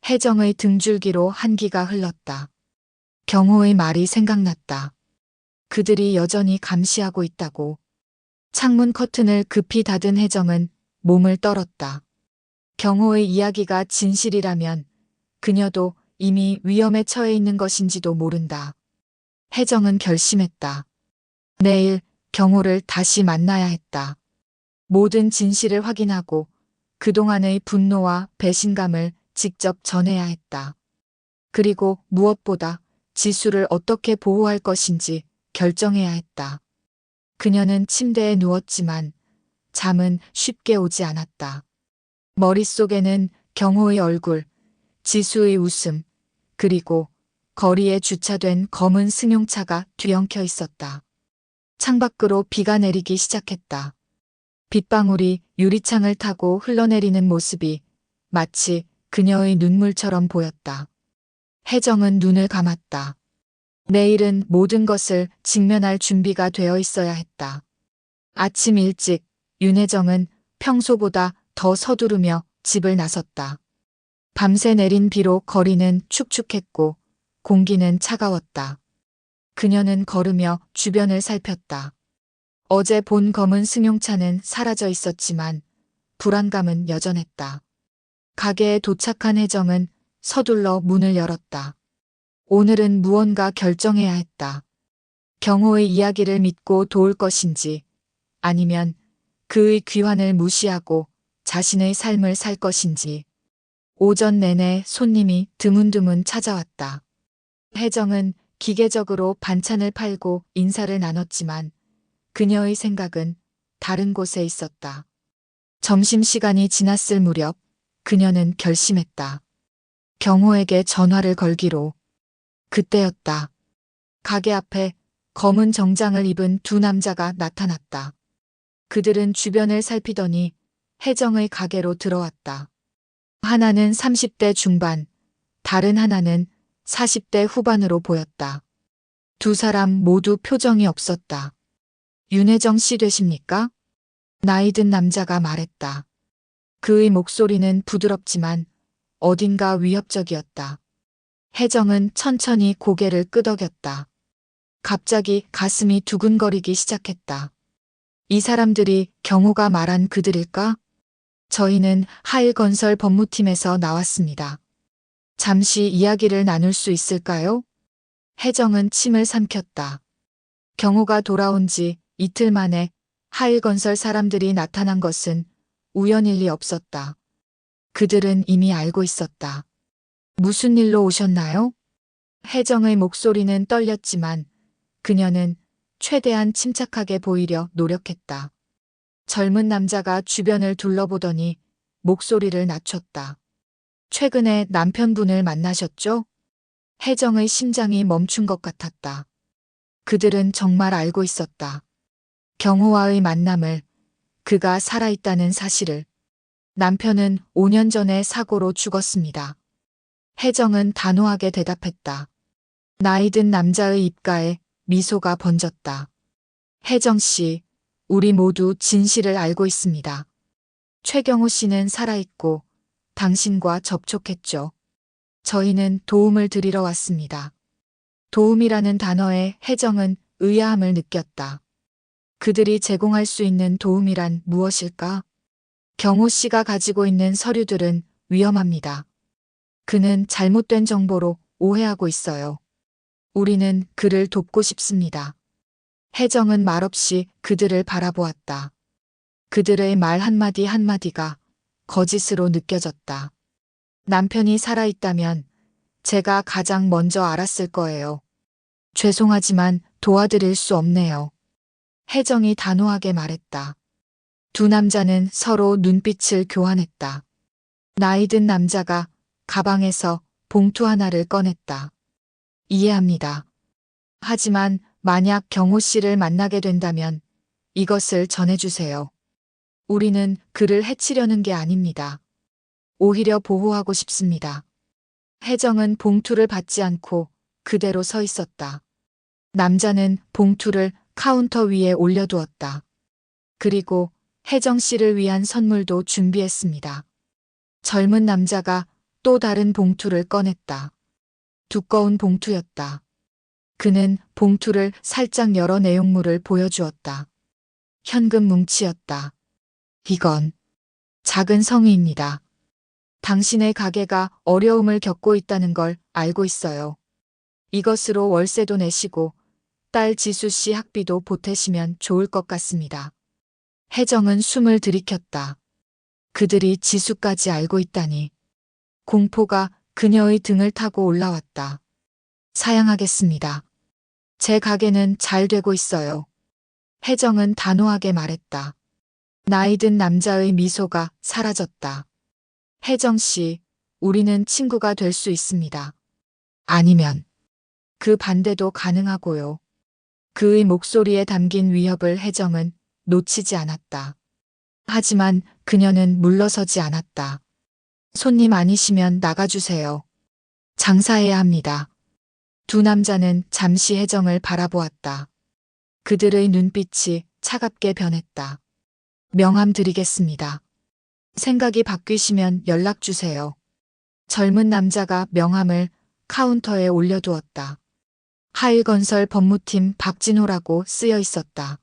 혜정의 등줄기로 한기가 흘렀다. 경호의 말이 생각났다. 그들이 여전히 감시하고 있다고. 창문 커튼을 급히 닫은 혜정은 몸을 떨었다. 경호의 이야기가 진실이라면 그녀도 이미 위험에 처해 있는 것인지도 모른다. 혜정은 결심했다. 내일 경호를 다시 만나야 했다. 모든 진실을 확인하고 그동안의 분노와 배신감을 직접 전해야 했다. 그리고 무엇보다 지수를 어떻게 보호할 것인지 결정해야 했다. 그녀는 침대에 누웠지만 잠은 쉽게 오지 않았다. 머릿속에는 경호의 얼굴, 지수의 웃음, 그리고 거리에 주차된 검은 승용차가 뒤엉켜 있었다. 창밖으로 비가 내리기 시작했다. 빗방울이 유리창을 타고 흘러내리는 모습이 마치 그녀의 눈물처럼 보였다. 혜정은 눈을 감았다. 내일은 모든 것을 직면할 준비가 되어 있어야 했다. 아침 일찍 윤혜정은 평소보다 더 서두르며 집을 나섰다. 밤새 내린 비로 거리는 축축했고 공기는 차가웠다. 그녀는 걸으며 주변을 살폈다. 어제 본 검은 승용차는 사라져 있었지만 불안감은 여전했다. 가게에 도착한 혜정은 서둘러 문을 열었다. 오늘은 무언가 결정해야 했다. 경호의 이야기를 믿고 도울 것인지 아니면 그의 귀환을 무시하고 자신의 삶을 살 것인지. 오전 내내 손님이 드문드문 찾아왔다. 혜정은 기계적으로 반찬을 팔고 인사를 나눴지만 그녀의 생각은 다른 곳에 있었다. 점심시간이 지났을 무렵 그녀는 결심했다. 경호에게 전화를 걸기로. 그때였다. 가게 앞에 검은 정장을 입은 두 남자가 나타났다. 그들은 주변을 살피더니 혜정의 가게로 들어왔다. 하나는 30대 중반, 다른 하나는 40대 후반으로 보였다. 두 사람 모두 표정이 없었다. 윤혜정 씨 되십니까? 나이 든 남자가 말했다. 그의 목소리는 부드럽지만 어딘가 위협적이었다. 혜정은 천천히 고개를 끄덕였다. 갑자기 가슴이 두근거리기 시작했다. 이 사람들이 경호가 말한 그들일까? 저희는 하일건설 법무팀에서 나왔습니다. 잠시 이야기를 나눌 수 있을까요? 혜정은 침을 삼켰다. 경호가 돌아온 지 이틀 만에 하일건설 사람들이 나타난 것은 우연일 리 없었다. 그들은 이미 알고 있었다. 무슨 일로 오셨나요? 혜정의 목소리는 떨렸지만 그녀는 최대한 침착하게 보이려 노력했다. 젊은 남자가 주변을 둘러보더니 목소리를 낮췄다. 최근에 남편분을 만나셨죠? 혜정의 심장이 멈춘 것 같았다. 그들은 정말 알고 있었다. 경호와의 만남을, 그가 살아있다는 사실을. 남편은 5년 전에 사고로 죽었습니다. 혜정은 단호하게 대답했다. 나이든 남자의 입가에 미소가 번졌다. 혜정 씨, 우리 모두 진실을 알고 있습니다. 최경호 씨는 살아있고 당신과 접촉했죠. 저희는 도움을 드리러 왔습니다. 도움이라는 단어에 혜정은 의아함을 느꼈다. 그들이 제공할 수 있는 도움이란 무엇일까? 경호 씨가 가지고 있는 서류들은 위험합니다. 그는 잘못된 정보로 오해하고 있어요. 우리는 그를 돕고 싶습니다. 혜정은 말없이 그들을 바라보았다. 그들의 말 한마디 한마디가 거짓으로 느껴졌다. 남편이 살아있다면 제가 가장 먼저 알았을 거예요. 죄송하지만 도와드릴 수 없네요. 혜정이 단호하게 말했다. 두 남자는 서로 눈빛을 교환했다. 나이든 남자가 가방에서 봉투 하나를 꺼냈다. 이해합니다. 하지만 만약 경호 씨를 만나게 된다면 이것을 전해주세요. 우리는 그를 해치려는 게 아닙니다. 오히려 보호하고 싶습니다. 혜정은 봉투를 받지 않고 그대로 서 있었다. 남자는 봉투를 카운터 위에 올려두었다. 그리고 혜정 씨를 위한 선물도 준비했습니다. 젊은 남자가 또 다른 봉투를 꺼냈다. 두꺼운 봉투였다. 그는 봉투를 살짝 열어 내용물을 보여주었다. 현금 뭉치였다. 이건 작은 성의입니다. 당신의 가게가 어려움을 겪고 있다는 걸 알고 있어요. 이것으로 월세도 내시고 딸 지수 씨 학비도 보태시면 좋을 것 같습니다. 혜정은 숨을 들이켰다. 그들이 지수까지 알고 있다니. 공포가 그녀의 등을 타고 올라왔다. 사양하겠습니다. 제 가게는 잘 되고 있어요. 혜정은 단호하게 말했다. 나이든 남자의 미소가 사라졌다. 혜정 씨, 우리는 친구가 될 수 있습니다. 아니면 그 반대도 가능하고요. 그의 목소리에 담긴 위협을 혜정은 놓치지 않았다. 하지만 그녀는 물러서지 않았다. 손님 아니시면 나가주세요. 장사해야 합니다. 두 남자는 잠시 혜정을 바라보았다. 그들의 눈빛이 차갑게 변했다. 명함 드리겠습니다. 생각이 바뀌시면 연락 주세요. 젊은 남자가 명함을 카운터에 올려두었다. 하일건설 법무팀 박진호라고 쓰여 있었다.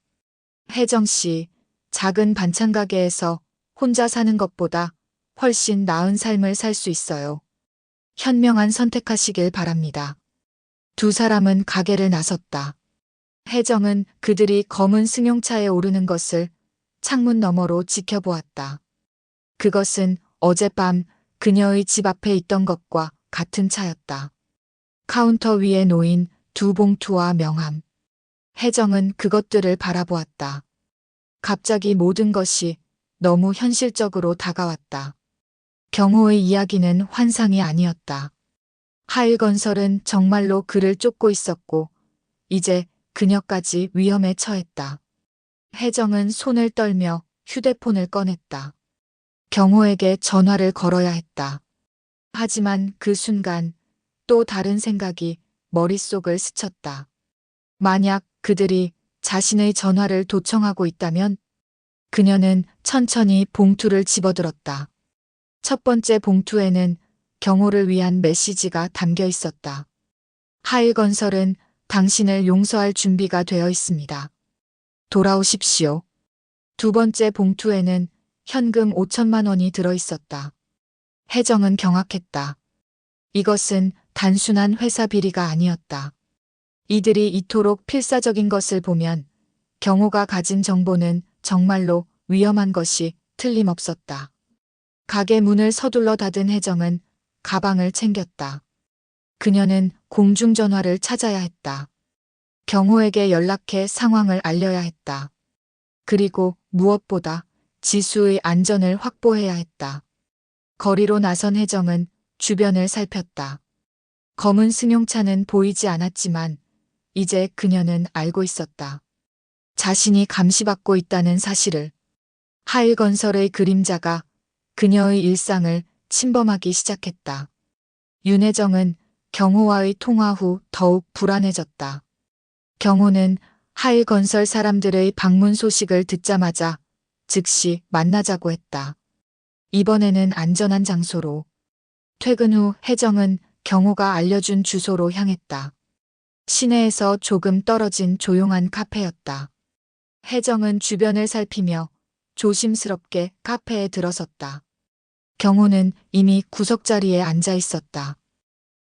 혜정 씨, 작은 반찬 가게에서 혼자 사는 것보다 훨씬 나은 삶을 살 수 있어요. 현명한 선택하시길 바랍니다. 두 사람은 가게를 나섰다. 혜정은 그들이 검은 승용차에 오르는 것을 창문 너머로 지켜보았다. 그것은 어젯밤 그녀의 집 앞에 있던 것과 같은 차였다. 카운터 위에 놓인 두 봉투와 명함. 혜정은 그것들을 바라보았다. 갑자기 모든 것이 너무 현실적으로 다가왔다. 경호의 이야기는 환상이 아니었다. 하일건설은 정말로 그를 쫓고 있었고 이제 그녀까지 위험에 처했다. 혜정은 손을 떨며 휴대폰을 꺼냈다. 경호에게 전화를 걸어야 했다. 하지만 그 순간 또 다른 생각이 머릿속을 스쳤다. 만약 그들이 자신의 전화를 도청하고 있다면 그녀는 천천히 봉투를 집어들었다. 첫 번째 봉투에는 경호를 위한 메시지가 담겨 있었다. 하일건설은 당신을 용서할 준비가 되어 있습니다. 돌아오십시오. 두 번째 봉투에는 현금 5천만 원이 들어 있었다. 혜정은 경악했다. 이것은 단순한 회사 비리가 아니었다. 이들이 이토록 필사적인 것을 보면 경호가 가진 정보는 정말로 위험한 것이 틀림없었다. 가게 문을 서둘러 닫은 혜정은 가방을 챙겼다. 그녀는 공중전화를 찾아야 했다. 경호에게 연락해 상황을 알려야 했다. 그리고 무엇보다 지수의 안전을 확보해야 했다. 거리로 나선 혜정은 주변을 살폈다. 검은 승용차는 보이지 않았지만 이제 그녀는 알고 있었다. 자신이 감시받고 있다는 사실을. 하일건설의 그림자가 그녀의 일상을 침범하기 시작했다. 윤혜정은 경호와의 통화 후 더욱 불안해졌다. 경호는 하일건설 사람들의 방문 소식을 듣자마자 즉시 만나자고 했다. 이번에는 안전한 장소로. 퇴근 후 혜정은 경호가 알려준 주소로 향했다. 시내에서 조금 떨어진 조용한 카페였다. 혜정은 주변을 살피며 조심스럽게 카페에 들어섰다. 경호는 이미 구석자리에 앉아 있었다.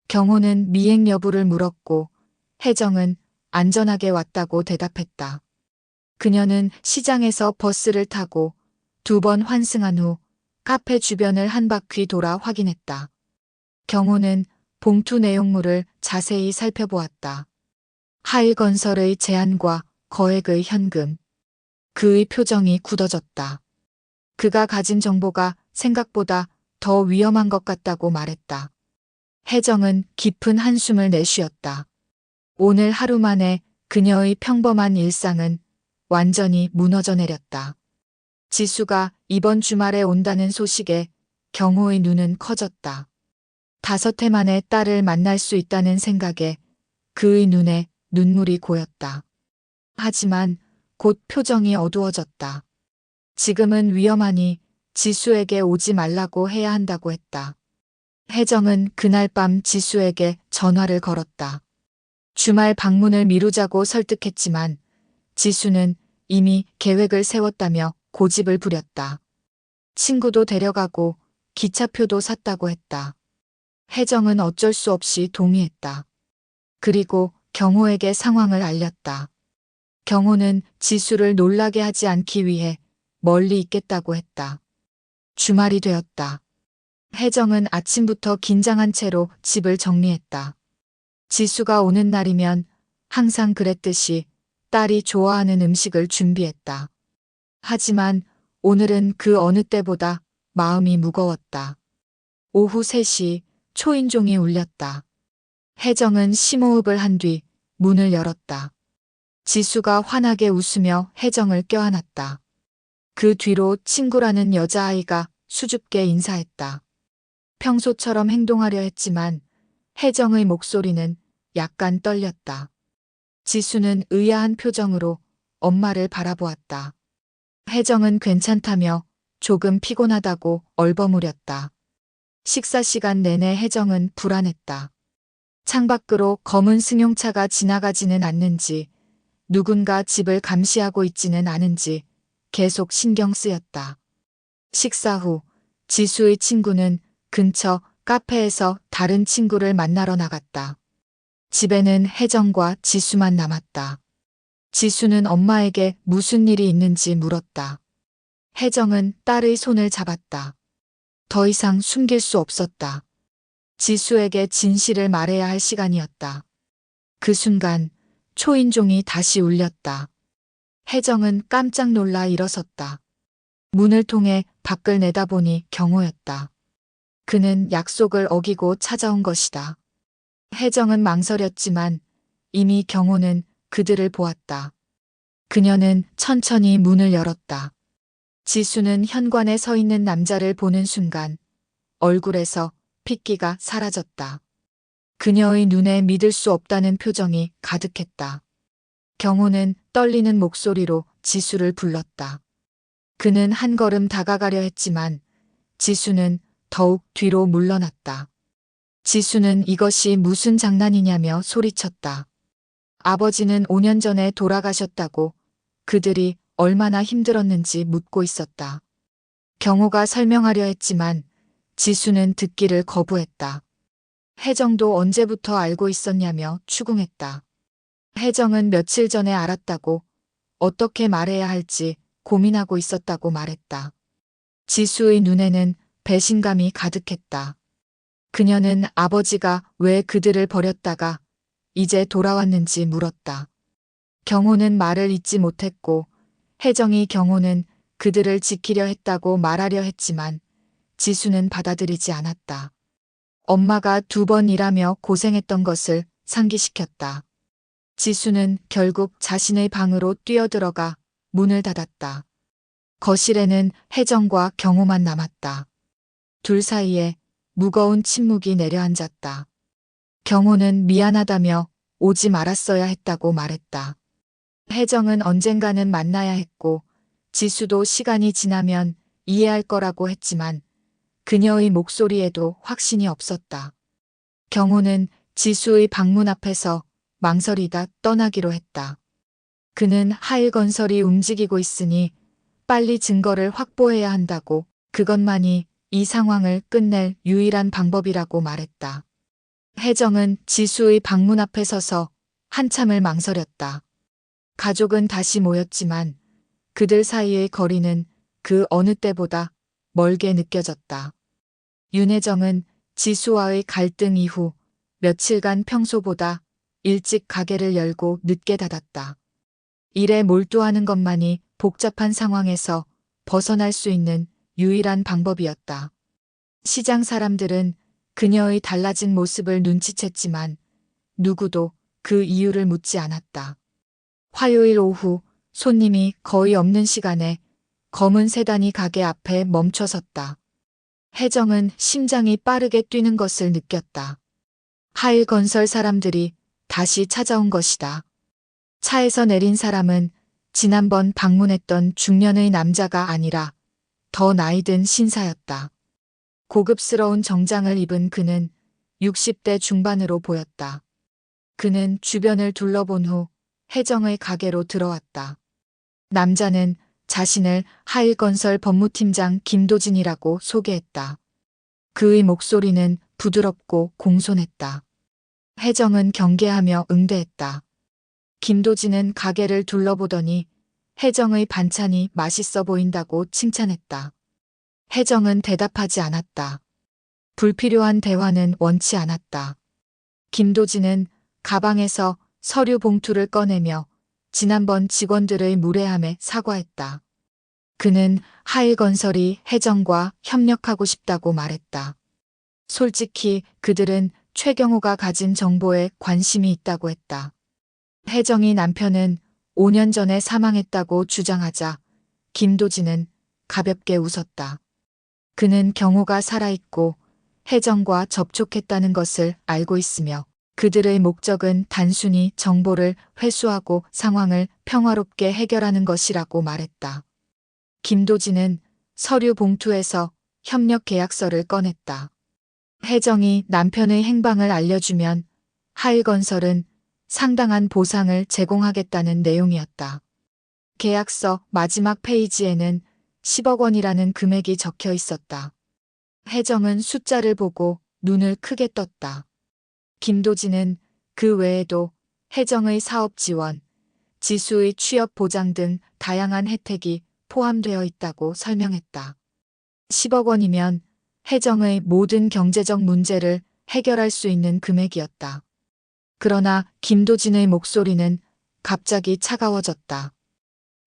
경호는 미행 여부를 물었고 혜정은 안전하게 왔다고 대답했다. 그녀는 시장에서 버스를 타고 2번 환승한 후 카페 주변을 한 바퀴 돌아 확인했다. 경호는 봉투 내용물을 자세히 살펴보았다. 하일건설의 제안과 거액의 현금. 그의 표정이 굳어졌다. 그가 가진 정보가 생각보다 더 위험한 것 같다고 말했다. 혜정은 깊은 한숨을 내쉬었다. 오늘 하루 만에 그녀의 평범한 일상은 완전히 무너져 내렸다. 지수가 이번 주말에 온다는 소식에 경호의 눈은 커졌다. 5해 만에 딸을 만날 수 있다는 생각에 그의 눈에 눈물이 고였다. 하지만 곧 표정이 어두워졌다. 지금은 위험하니 지수에게 오지 말라고 해야 한다고 했다. 혜정은 그날 밤 지수에게 전화를 걸었다. 주말 방문을 미루자고 설득했지만 지수는 이미 계획을 세웠다며 고집을 부렸다. 친구도 데려가고 기차표도 샀다고 했다. 혜정은 어쩔 수 없이 동의했다. 그리고 경호에게 상황을 알렸다. 경호는 지수를 놀라게 하지 않기 위해 멀리 있겠다고 했다. 주말이 되었다. 혜정은 아침부터 긴장한 채로 집을 정리했다. 지수가 오는 날이면 항상 그랬듯이 딸이 좋아하는 음식을 준비했다. 하지만 오늘은 그 어느 때보다 마음이 무거웠다. 오후 3시 초인종이 울렸다. 혜정은 심호흡을 한 뒤 문을 열었다. 지수가 환하게 웃으며 혜정을 껴안았다. 그 뒤로 친구라는 여자아이가 수줍게 인사했다. 평소처럼 행동하려 했지만 혜정의 목소리는 약간 떨렸다. 지수는 의아한 표정으로 엄마를 바라보았다. 혜정은 괜찮다며 조금 피곤하다고 얼버무렸다. 식사 시간 내내 혜정은 불안했다. 창밖으로 검은 승용차가 지나가지는 않는지, 누군가 집을 감시하고 있지는 않은지 계속 신경 쓰였다. 식사 후 지수의 친구는 근처 카페에서 다른 친구를 만나러 나갔다. 집에는 혜정과 지수만 남았다. 지수는 엄마에게 무슨 일이 있는지 물었다. 혜정은 딸의 손을 잡았다. 더 이상 숨길 수 없었다. 지수에게 진실을 말해야 할 시간이었다. 그 순간 초인종이 다시 울렸다. 혜정은 깜짝 놀라 일어섰다. 문을 통해 밖을 내다보니 경호였다. 그는 약속을 어기고 찾아온 것이다. 혜정은 망설였지만 이미 경호는 그들을 보았다. 그녀는 천천히 문을 열었다. 지수는 현관에 서 있는 남자를 보는 순간 얼굴에서 핏기가 사라졌다. 그녀의 눈에 믿을 수 없다는 표정이 가득했다. 경호는 떨리는 목소리로 지수를 불렀다. 그는 한 걸음 다가가려 했지만 지수는 더욱 뒤로 물러났다. 지수는 이것이 무슨 장난이냐며 소리쳤다. 아버지는 5년 전에 돌아가셨다고 그들이 얼마나 힘들었는지 묻고 있었다. 경호가 설명하려 했지만 지수는 듣기를 거부했다. 혜정도 언제부터 알고 있었냐며 추궁했다. 혜정은 며칠 전에 알았다고 어떻게 말해야 할지 고민하고 있었다고 말했다. 지수의 눈에는 배신감이 가득했다. 그녀는 아버지가 왜 그들을 버렸다가 이제 돌아왔는지 물었다. 경호는 말을 잇지 못했고 혜정이 경호는 그들을 지키려 했다고 말하려 했지만 지수는 받아들이지 않았다. 엄마가 2번 일하며 고생했던 것을 상기시켰다. 지수는 결국 자신의 방으로 뛰어들어가 문을 닫았다. 거실에는 혜정과 경호만 남았다. 둘 사이에 무거운 침묵이 내려앉았다. 경호는 미안하다며 오지 말았어야 했다고 말했다. 혜정은 언젠가는 만나야 했고 지수도 시간이 지나면 이해할 거라고 했지만 그녀의 목소리에도 확신이 없었다. 경호는 지수의 방문 앞에서 망설이다 떠나기로 했다. 그는 하일건설이 움직이고 있으니 빨리 증거를 확보해야 한다고, 그것만이 이 상황을 끝낼 유일한 방법이라고 말했다. 혜정은 지수의 방문 앞에 서서 한참을 망설였다. 가족은 다시 모였지만 그들 사이의 거리는 그 어느 때보다 멀게 느껴졌다. 윤혜정은 지수와의 갈등 이후 며칠간 평소보다 일찍 가게를 열고 늦게 닫았다. 일에 몰두하는 것만이 복잡한 상황에서 벗어날 수 있는 유일한 방법이었다. 시장 사람들은 그녀의 달라진 모습을 눈치챘지만 누구도 그 이유를 묻지 않았다. 화요일 오후 손님이 거의 없는 시간에 검은 세단이 가게 앞에 멈춰섰다. 혜정은 심장이 빠르게 뛰는 것을 느꼈다. 하일건설 사람들이 다시 찾아온 것이다. 차에서 내린 사람은 지난번 방문했던 중년의 남자가 아니라 더 나이든 신사였다. 고급스러운 정장을 입은 그는 60대 중반으로 보였다. 그는 주변을 둘러본 후 혜정의 가게로 들어왔다. 남자는 자신을 하일건설 법무팀장 김도진이라고 소개했다. 그의 목소리는 부드럽고 공손했다. 혜정은 경계하며 응대했다. 김도진은 가게를 둘러보더니 혜정의 반찬이 맛있어 보인다고 칭찬했다. 혜정은 대답하지 않았다. 불필요한 대화는 원치 않았다. 김도진은 가방에서 서류 봉투를 꺼내며 지난번 직원들의 무례함에 사과했다. 그는 하일건설이 혜정과 협력하고 싶다고 말했다. 솔직히 그들은 최경호가 가진 정보에 관심이 있다고 했다. 혜정이 남편은 5년 전에 사망했다고 주장하자 김도진은 가볍게 웃었다. 그는 경호가 살아있고 혜정과 접촉했다는 것을 알고 있으며 그들의 목적은 단순히 정보를 회수하고 상황을 평화롭게 해결하는 것이라고 말했다. 김도진은 서류 봉투에서 협력 계약서를 꺼냈다. 혜정이 남편의 행방을 알려주면 하일건설은 상당한 보상을 제공하겠다는 내용이었다. 계약서 마지막 페이지에는 10억 원이라는 금액이 적혀 있었다. 혜정은 숫자를 보고 눈을 크게 떴다. 김도진은 그 외에도 혜정의 사업 지원, 지수의 취업 보장 등 다양한 혜택이 포함되어 있다고 설명했다. 10억 원이면 혜정의 모든 경제적 문제를 해결할 수 있는 금액이었다. 그러나 김도진의 목소리는 갑자기 차가워졌다.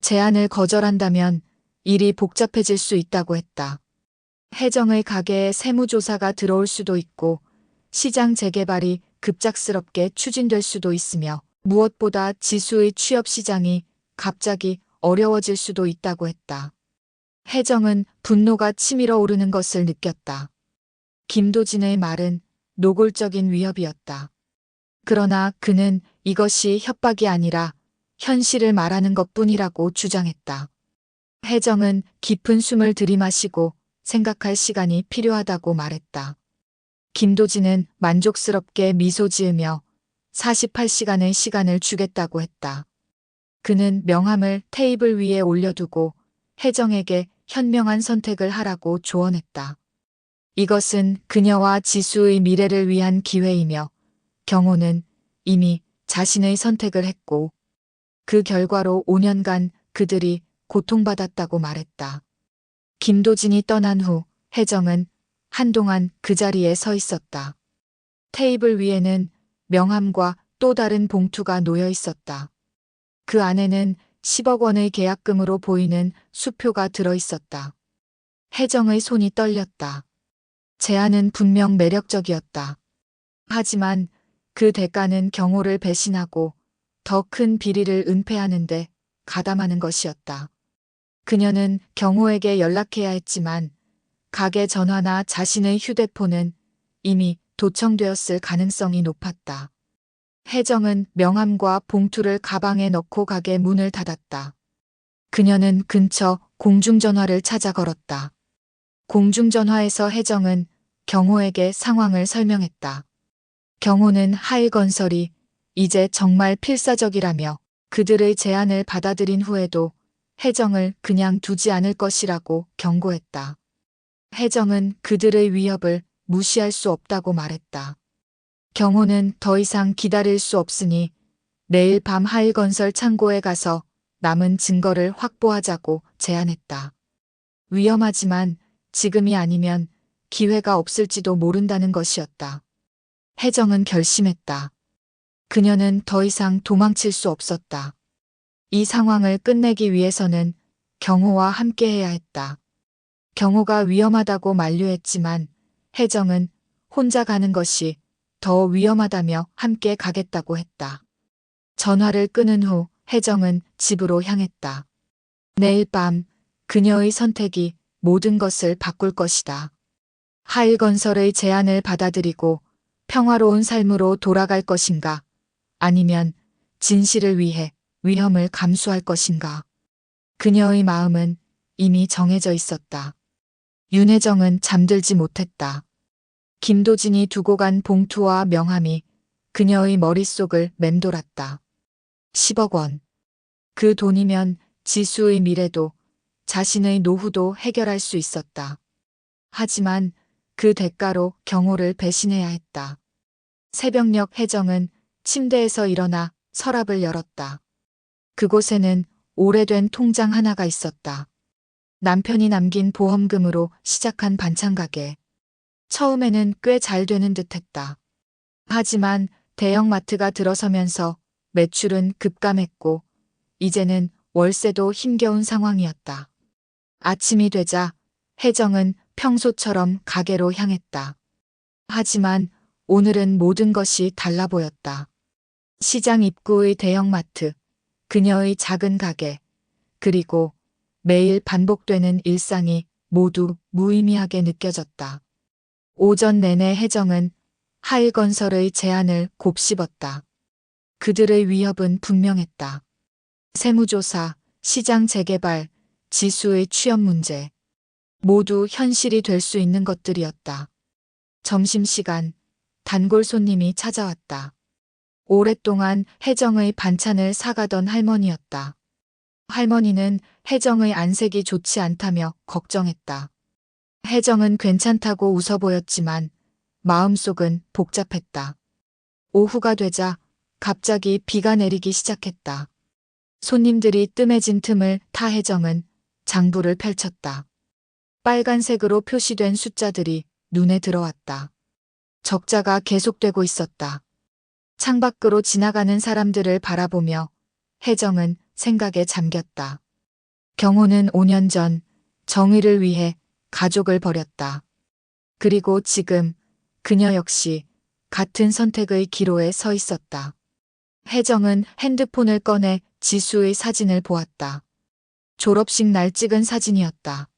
제안을 거절한다면 일이 복잡해질 수 있다고 했다. 혜정의 가게에 세무조사가 들어올 수도 있고 시장 재개발이 급작스럽게 추진될 수도 있으며 무엇보다 지수의 취업 시장이 갑자기 어려워질 수도 있다고 했다. 혜정은 분노가 치밀어 오르는 것을 느꼈다. 김도진의 말은 노골적인 위협이었다. 그러나 그는 이것이 협박이 아니라 현실을 말하는 것뿐이라고 주장했다. 혜정은 깊은 숨을 들이마시고 생각할 시간이 필요하다고 말했다. 김도진은 만족스럽게 미소 지으며 48시간의 시간을 주겠다고 했다. 그는 명함을 테이블 위에 올려두고 혜정에게 현명한 선택을 하라고 조언했다. 이것은 그녀와 지수의 미래를 위한 기회이며 경호는 이미 자신의 선택을 했고 그 결과로 5년간 그들이 고통받았다고 말했다. 김도진이 떠난 후 혜정은 한동안 그 자리에 서 있었다. 테이블 위에는 명함과 또 다른 봉투가 놓여 있었다. 그 안에는 10억 원의 계약금으로 보이는 수표가 들어 있었다. 혜정의 손이 떨렸다. 제안은 분명 매력적이었다. 하지만 그 대가는 경호를 배신하고 더 큰 비리를 은폐하는데 가담하는 것이었다. 그녀는 경호에게 연락해야 했지만 가게 전화나 자신의 휴대폰은 이미 도청되었을 가능성이 높았다. 혜정은 명함과 봉투를 가방에 넣고 가게 문을 닫았다. 그녀는 근처 공중전화를 찾아 걸었다. 공중전화에서 혜정은 경호에게 상황을 설명했다. 경호는 하일건설이 이제 정말 필사적이라며 그들의 제안을 받아들인 후에도 혜정을 그냥 두지 않을 것이라고 경고했다. 혜정은 그들의 위협을 무시할 수 없다고 말했다. 경호는 더 이상 기다릴 수 없으니 내일 밤 하일건설 창고에 가서 남은 증거를 확보하자고 제안했다. 위험하지만 지금이 아니면 기회가 없을지도 모른다는 것이었다. 혜정은 결심했다. 그녀는 더 이상 도망칠 수 없었다. 이 상황을 끝내기 위해서는 경호와 함께해야 했다. 경호가 위험하다고 만류했지만 혜정은 혼자 가는 것이 더 위험하다며 함께 가겠다고 했다. 전화를 끊은 후 혜정은 집으로 향했다. 내일 밤 그녀의 선택이 모든 것을 바꿀 것이다. 하일건설의 제안을 받아들이고 평화로운 삶으로 돌아갈 것인가? 아니면 진실을 위해 위험을 감수할 것인가? 그녀의 마음은 이미 정해져 있었다. 윤혜정은 잠들지 못했다. 김도진이 두고 간 봉투와 명함이 그녀의 머릿속을 맴돌았다. 10억 원. 그 돈이면 지수의 미래도 자신의 노후도 해결할 수 있었다. 하지만 그 대가로 경호를 배신해야 했다. 새벽녘 혜정은 침대에서 일어나 서랍을 열었다. 그곳에는 오래된 통장 하나가 있었다. 남편이 남긴 보험금으로 시작한 반찬가게. 처음에는 꽤 잘 되는 듯했다. 하지만 대형마트가 들어서면서 매출은 급감했고 이제는 월세도 힘겨운 상황이었다. 아침이 되자 혜정은 평소처럼 가게로 향했다. 하지만 오늘은 모든 것이 달라 보였다. 시장 입구의 대형마트, 그녀의 작은 가게, 그리고 매일 반복되는 일상이 모두 무의미하게 느껴졌다. 오전 내내 혜정은 하일건설의 제안을 곱씹었다. 그들의 위협은 분명했다. 세무조사, 시장 재개발, 지수의 취업 문제. 모두 현실이 될 수 있는 것들이었다. 점심시간, 단골 손님이 찾아왔다. 오랫동안 혜정의 반찬을 사가던 할머니였다. 할머니는 혜정의 안색이 좋지 않다며 걱정했다. 혜정은 괜찮다고 웃어 보였지만 마음속은 복잡했다. 오후가 되자 갑자기 비가 내리기 시작했다. 손님들이 뜸해진 틈을 타 혜정은 장부를 펼쳤다. 빨간색으로 표시된 숫자들이 눈에 들어왔다. 적자가 계속되고 있었다. 창밖으로 지나가는 사람들을 바라보며 혜정은 생각에 잠겼다. 경호는 5년 전 정의를 위해 가족을 버렸다. 그리고 지금 그녀 역시 같은 선택의 기로에 서 있었다. 혜정은 핸드폰을 꺼내 지수의 사진을 보았다. 졸업식 날 찍은 사진이었다.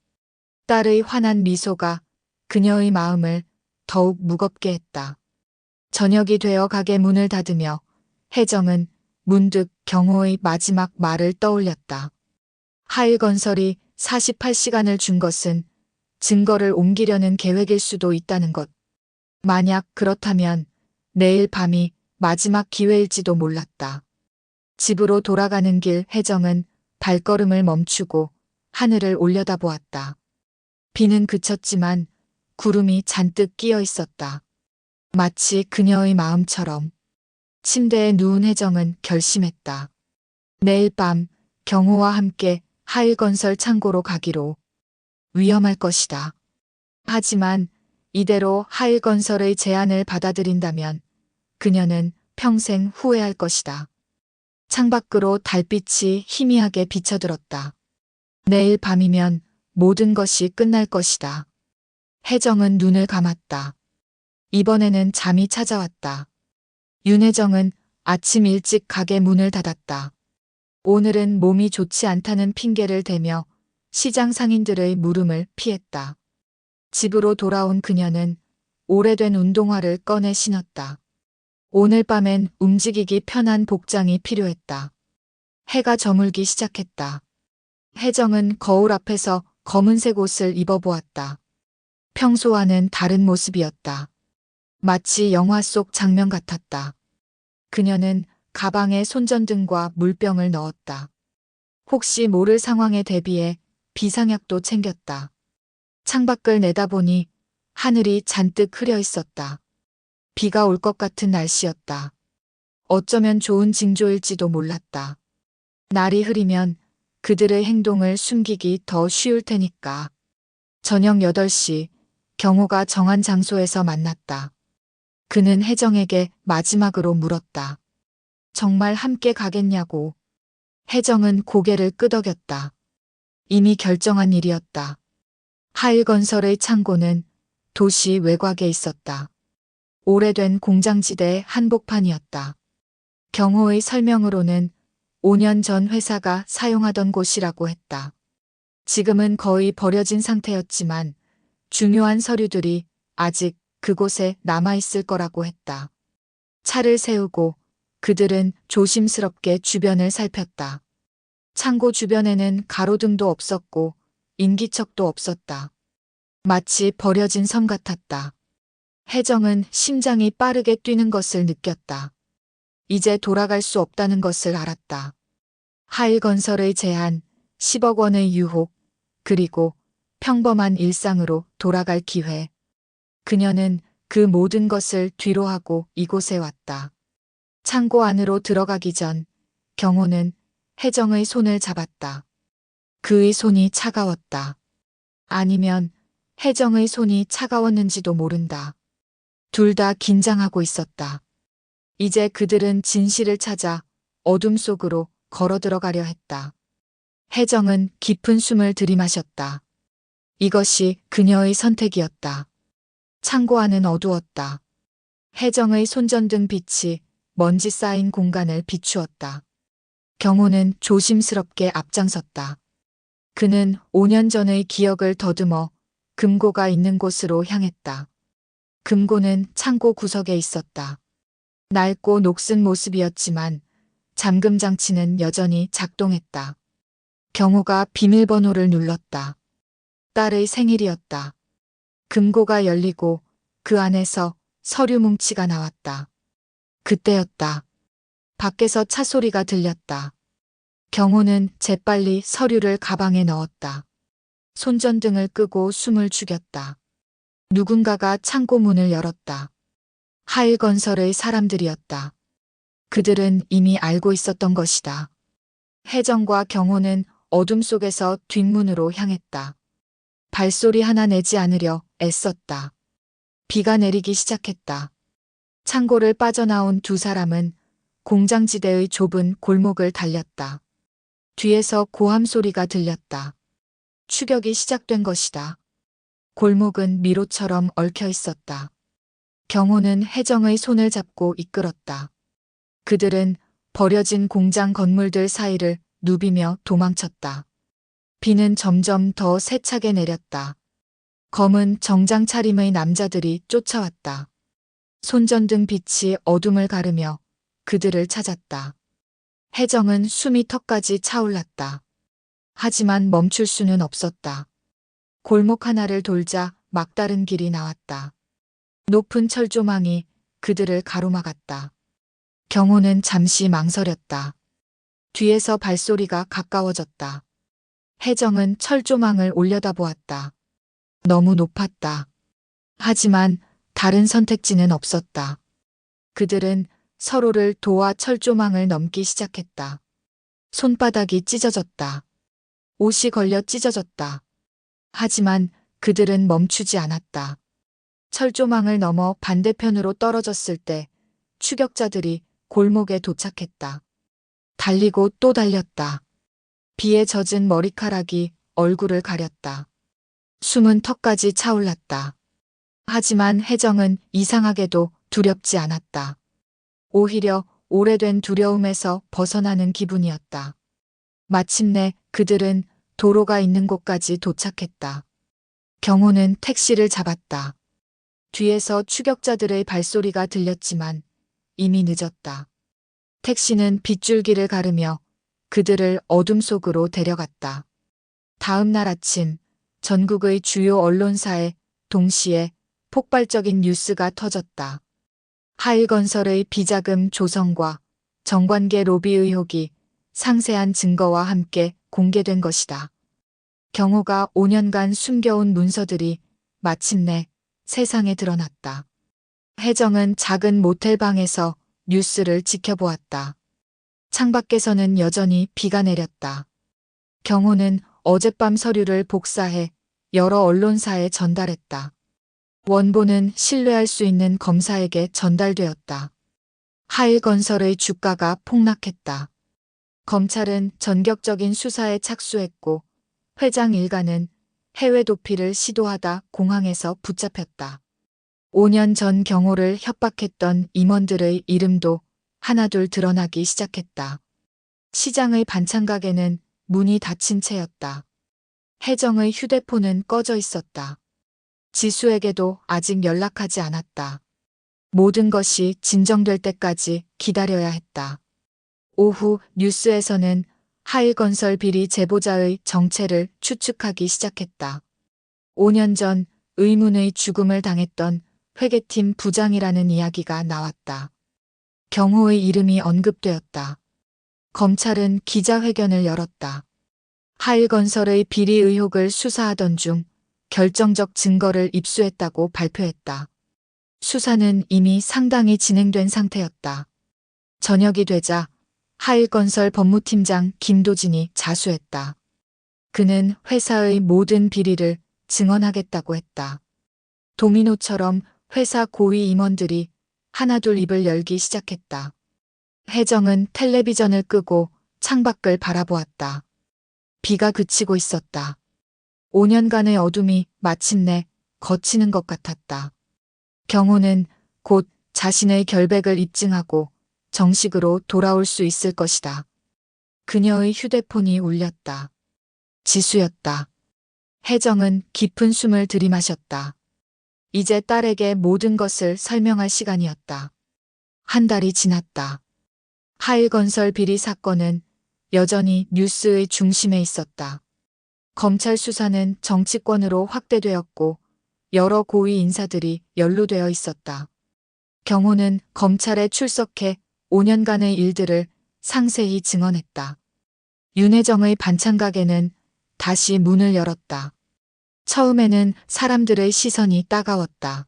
딸의 환한 미소가 그녀의 마음을 더욱 무겁게 했다. 저녁이 되어 가게 문을 닫으며 혜정은 문득 경호의 마지막 말을 떠올렸다. 하일건설이 48시간을 준 것은 증거를 옮기려는 계획일 수도 있다는 것. 만약 그렇다면 내일 밤이 마지막 기회일지도 몰랐다. 집으로 돌아가는 길 혜정은 발걸음을 멈추고 하늘을 올려다보았다. 비는 그쳤지만 구름이 잔뜩 끼어 있었다. 마치 그녀의 마음처럼. 침대에 누운 혜정은 결심했다. 내일 밤 경호와 함께 하일건설 창고로 가기로. 위험할 것이다. 하지만 이대로 하일건설의 제안을 받아들인다면 그녀는 평생 후회할 것이다. 창밖으로 달빛이 희미하게 비쳐들었다. 내일 밤이면 모든 것이 끝날 것이다. 혜정은 눈을 감았다. 이번에는 잠이 찾아왔다. 윤혜정은 아침 일찍 가게 문을 닫았다. 오늘은 몸이 좋지 않다는 핑계를 대며 시장 상인들의 물음을 피했다. 집으로 돌아온 그녀는 오래된 운동화를 꺼내 신었다. 오늘 밤엔 움직이기 편한 복장이 필요했다. 해가 저물기 시작했다. 혜정은 거울 앞에서 검은색 옷을 입어보았다. 평소와는 다른 모습이었다. 마치 영화 속 장면 같았다. 그녀는 가방에 손전등과 물병을 넣었다. 혹시 모를 상황에 대비해 비상약도 챙겼다. 창밖을 내다보니 하늘이 잔뜩 흐려 있었다. 비가 올 것 같은 날씨였다. 어쩌면 좋은 징조일지도 몰랐다. 날이 흐리면 그들의 행동을 숨기기 더 쉬울 테니까. 저녁 8시 경호가 정한 장소에서 만났다. 그는 혜정에게 마지막으로 물었다. 정말 함께 가겠냐고. 혜정은 고개를 끄덕였다. 이미 결정한 일이었다. 하일건설의 창고는 도시 외곽에 있었다. 오래된 공장지대 한복판이었다. 경호의 설명으로는 5년 전 회사가 사용하던 곳이라고 했다. 지금은 거의 버려진 상태였지만 중요한 서류들이 아직 그곳에 남아있을 거라고 했다. 차를 세우고 그들은 조심스럽게 주변을 살폈다. 창고 주변에는 가로등도 없었고 인기척도 없었다. 마치 버려진 섬 같았다. 혜정은 심장이 빠르게 뛰는 것을 느꼈다. 이제 돌아갈 수 없다는 것을 알았다. 하일건설의 제한, 10억 원의 유혹, 그리고 평범한 일상으로 돌아갈 기회. 그녀는 그 모든 것을 뒤로하고 이곳에 왔다. 창고 안으로 들어가기 전 경호는 혜정의 손을 잡았다. 그의 손이 차가웠다. 아니면 혜정의 손이 차가웠는지도 모른다. 둘 다 긴장하고 있었다. 이제 그들은 진실을 찾아 어둠 속으로 걸어 들어가려 했다. 혜정은 깊은 숨을 들이마셨다. 이것이 그녀의 선택이었다. 창고 안은 어두웠다. 혜정의 손전등 빛이 먼지 쌓인 공간을 비추었다. 경호는 조심스럽게 앞장섰다. 그는 5년 전의 기억을 더듬어 금고가 있는 곳으로 향했다. 금고는 창고 구석에 있었다. 낡고 녹슨 모습이었지만 잠금 장치는 여전히 작동했다. 경호가 비밀번호를 눌렀다. 딸의 생일이었다. 금고가 열리고 그 안에서 서류 뭉치가 나왔다. 그때였다. 밖에서 차 소리가 들렸다. 경호는 재빨리 서류를 가방에 넣었다. 손전등을 끄고 숨을 죽였다. 누군가가 창고 문을 열었다. 하일건설의 사람들이었다. 그들은 이미 알고 있었던 것이다. 혜정과 경호는 어둠 속에서 뒷문으로 향했다. 발소리 하나 내지 않으려 애썼다. 비가 내리기 시작했다. 창고를 빠져나온 두 사람은 공장지대의 좁은 골목을 달렸다. 뒤에서 고함 소리가 들렸다. 추격이 시작된 것이다. 골목은 미로처럼 얽혀 있었다. 경호는 혜정의 손을 잡고 이끌었다. 그들은 버려진 공장 건물들 사이를 누비며 도망쳤다. 비는 점점 더 세차게 내렸다. 검은 정장 차림의 남자들이 쫓아왔다. 손전등 빛이 어둠을 가르며 그들을 찾았다. 혜정은 숨이 턱까지 차올랐다. 하지만 멈출 수는 없었다. 골목 하나를 돌자 막다른 길이 나왔다. 높은 철조망이 그들을 가로막았다. 경호는 잠시 망설였다. 뒤에서 발소리가 가까워졌다. 혜정은 철조망을 올려다보았다. 너무 높았다. 하지만 다른 선택지는 없었다. 그들은 서로를 도와 철조망을 넘기 시작했다. 손바닥이 찢어졌다. 옷이 걸려 찢어졌다. 하지만 그들은 멈추지 않았다. 철조망을 넘어 반대편으로 떨어졌을 때 추격자들이 골목에 도착했다. 달리고 또 달렸다. 비에 젖은 머리카락이 얼굴을 가렸다. 숨은 턱까지 차올랐다. 하지만 혜정은 이상하게도 두렵지 않았다. 오히려 오래된 두려움에서 벗어나는 기분이었다. 마침내 그들은 도로가 있는 곳까지 도착했다. 경호는 택시를 잡았다. 뒤에서 추격자들의 발소리가 들렸지만 이미 늦었다. 택시는 빗줄기를 가르며 그들을 어둠 속으로 데려갔다. 다음 날 아침 전국의 주요 언론사에 동시에 폭발적인 뉴스가 터졌다. 하일건설의 비자금 조성과 정관계 로비 의혹이 상세한 증거와 함께 공개된 것이다. 경호가 5년간 숨겨온 문서들이 마침내 세상에 드러났다. 혜정은 작은 모텔방에서 뉴스를 지켜보았다. 창밖에서는 여전히 비가 내렸다. 경호는 어젯밤 서류를 복사해 여러 언론사에 전달했다. 원본은 신뢰할 수 있는 검사에게 전달되었다. 하일건설의 주가가 폭락했다. 검찰은 전격적인 수사에 착수했고 회장 일가는 해외 도피를 시도하다 공항에서 붙잡혔다. 5년 전 경호를 협박했던 임원들의 이름도 하나둘 드러나기 시작했다. 시장의 반찬가게는 문이 닫힌 채였다. 혜정의 휴대폰은 꺼져 있었다. 지수에게도 아직 연락하지 않았다. 모든 것이 진정될 때까지 기다려야 했다. 오후 뉴스에서는 하일건설 비리 제보자의 정체를 추측하기 시작했다. 5년 전 의문의 죽음을 당했던 회계팀 부장이라는 이야기가 나왔다. 경호의 이름이 언급되었다. 검찰은 기자회견을 열었다. 하일건설의 비리 의혹을 수사하던 중 결정적 증거를 입수했다고 발표했다. 수사는 이미 상당히 진행된 상태였다. 저녁이 되자 하일건설 법무팀장 김도진이 자수했다. 그는 회사의 모든 비리를 증언하겠다고 했다. 도미노처럼 회사 고위 임원들이 하나둘 입을 열기 시작했다. 혜정은 텔레비전을 끄고 창밖을 바라보았다. 비가 그치고 있었다. 5년간의 어둠이 마침내 걷히는 것 같았다. 경호는 곧 자신의 결백을 입증하고 정식으로 돌아올 수 있을 것이다. 그녀의 휴대폰이 울렸다. 지수였다. 혜정은 깊은 숨을 들이마셨다. 이제 딸에게 모든 것을 설명할 시간이었다. 한 달이 지났다. 하일건설 비리 사건은 여전히 뉴스의 중심에 있었다. 검찰 수사는 정치권으로 확대되었고 여러 고위 인사들이 연루되어 있었다. 경호는 검찰에 출석해 5년간의 일들을 상세히 증언했다. 윤혜정의 반찬가게는 다시 문을 열었다. 처음에는 사람들의 시선이 따가웠다.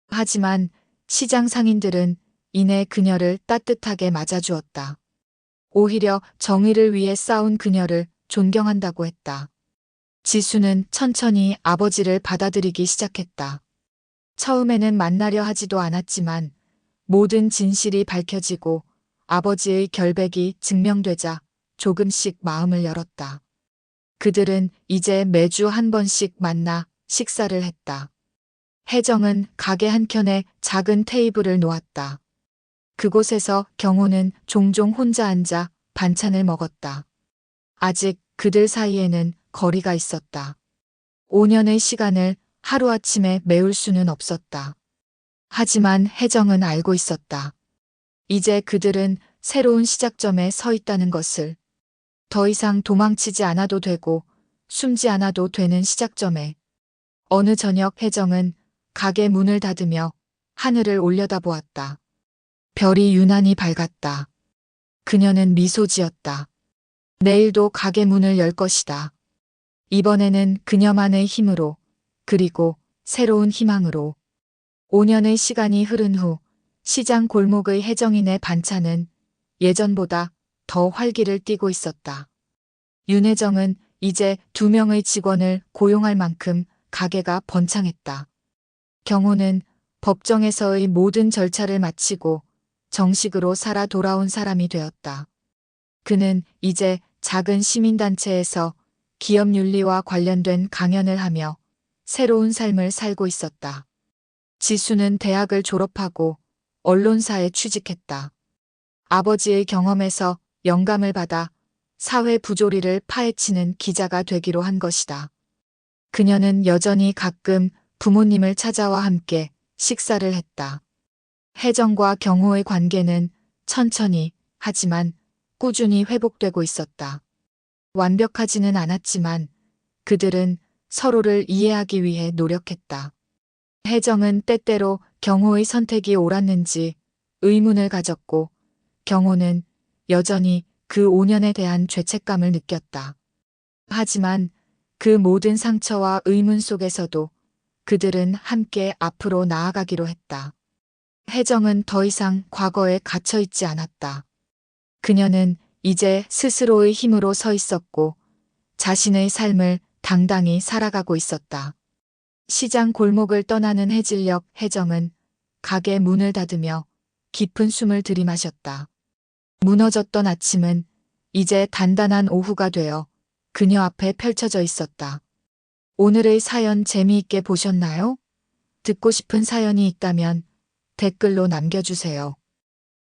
하지만 시장 상인들은 이내 그녀를 따뜻하게 맞아주었다. 오히려 정의를 위해 싸운 그녀를 존경한다고 했다. 지수는 천천히 아버지를 받아들이기 시작했다. 처음에는 만나려 하지도 않았지만 모든 진실이 밝혀지고 아버지의 결백이 증명되자 조금씩 마음을 열었다. 그들은 이제 매주 한 번씩 만나 식사를 했다. 혜정은 가게 한켠에 작은 테이블을 놓았다. 그곳에서 경호는 종종 혼자 앉아 반찬을 먹었다. 아직 그들 사이에는 거리가 있었다. 5년의 시간을 하루아침에 메울 수는 없었다. 하지만 혜정은 알고 있었다. 이제 그들은 새로운 시작점에 서 있다는 것을. 더 이상 도망치지 않아도 되고 숨지 않아도 되는 시작점에. 어느 저녁 혜정은 가게 문을 닫으며 하늘을 올려다보았다. 별이 유난히 밝았다. 그녀는 미소 지었다. 내일도 가게 문을 열 것이다. 이번에는 그녀만의 힘으로, 그리고 새로운 희망으로. 5년의 시간이 흐른 후 시장 골목의 혜정이네 반찬은 예전보다 더 활기를 띠고 있었다. 윤혜정은 이제 2명의 직원을 고용할 만큼 가게가 번창했다. 경호는 법정에서의 모든 절차를 마치고 정식으로 살아 돌아온 사람이 되었다. 그는 이제 작은 시민단체에서 기업 윤리와 관련된 강연을 하며 새로운 삶을 살고 있었다. 지수는 대학을 졸업하고 언론사에 취직했다. 아버지의 경험에서 영감을 받아 사회 부조리를 파헤치는 기자가 되기로 한 것이다. 그녀는 여전히 가끔 부모님을 찾아와 함께 식사를 했다. 혜정과 경호의 관계는 천천히 하지만 꾸준히 회복되고 있었다. 완벽하지는 않았지만 그들은 서로를 이해하기 위해 노력했다. 혜정은 때때로 경호의 선택이 옳았는지 의문을 가졌고 경호는 여전히 그 5년에 대한 죄책감을 느꼈다. 하지만 그 모든 상처와 의문 속에서도 그들은 함께 앞으로 나아가기로 했다. 혜정은 더 이상 과거에 갇혀 있지 않았다. 그녀는 이제 스스로의 힘으로 서 있었고 자신의 삶을 당당히 살아가고 있었다. 시장 골목을 떠나는 해질녘 혜정은 가게 문을 닫으며 깊은 숨을 들이마셨다. 무너졌던 아침은 이제 단단한 오후가 되어 그녀 앞에 펼쳐져 있었다. 오늘의 사연 재미있게 보셨나요? 듣고 싶은 사연이 있다면 댓글로 남겨주세요.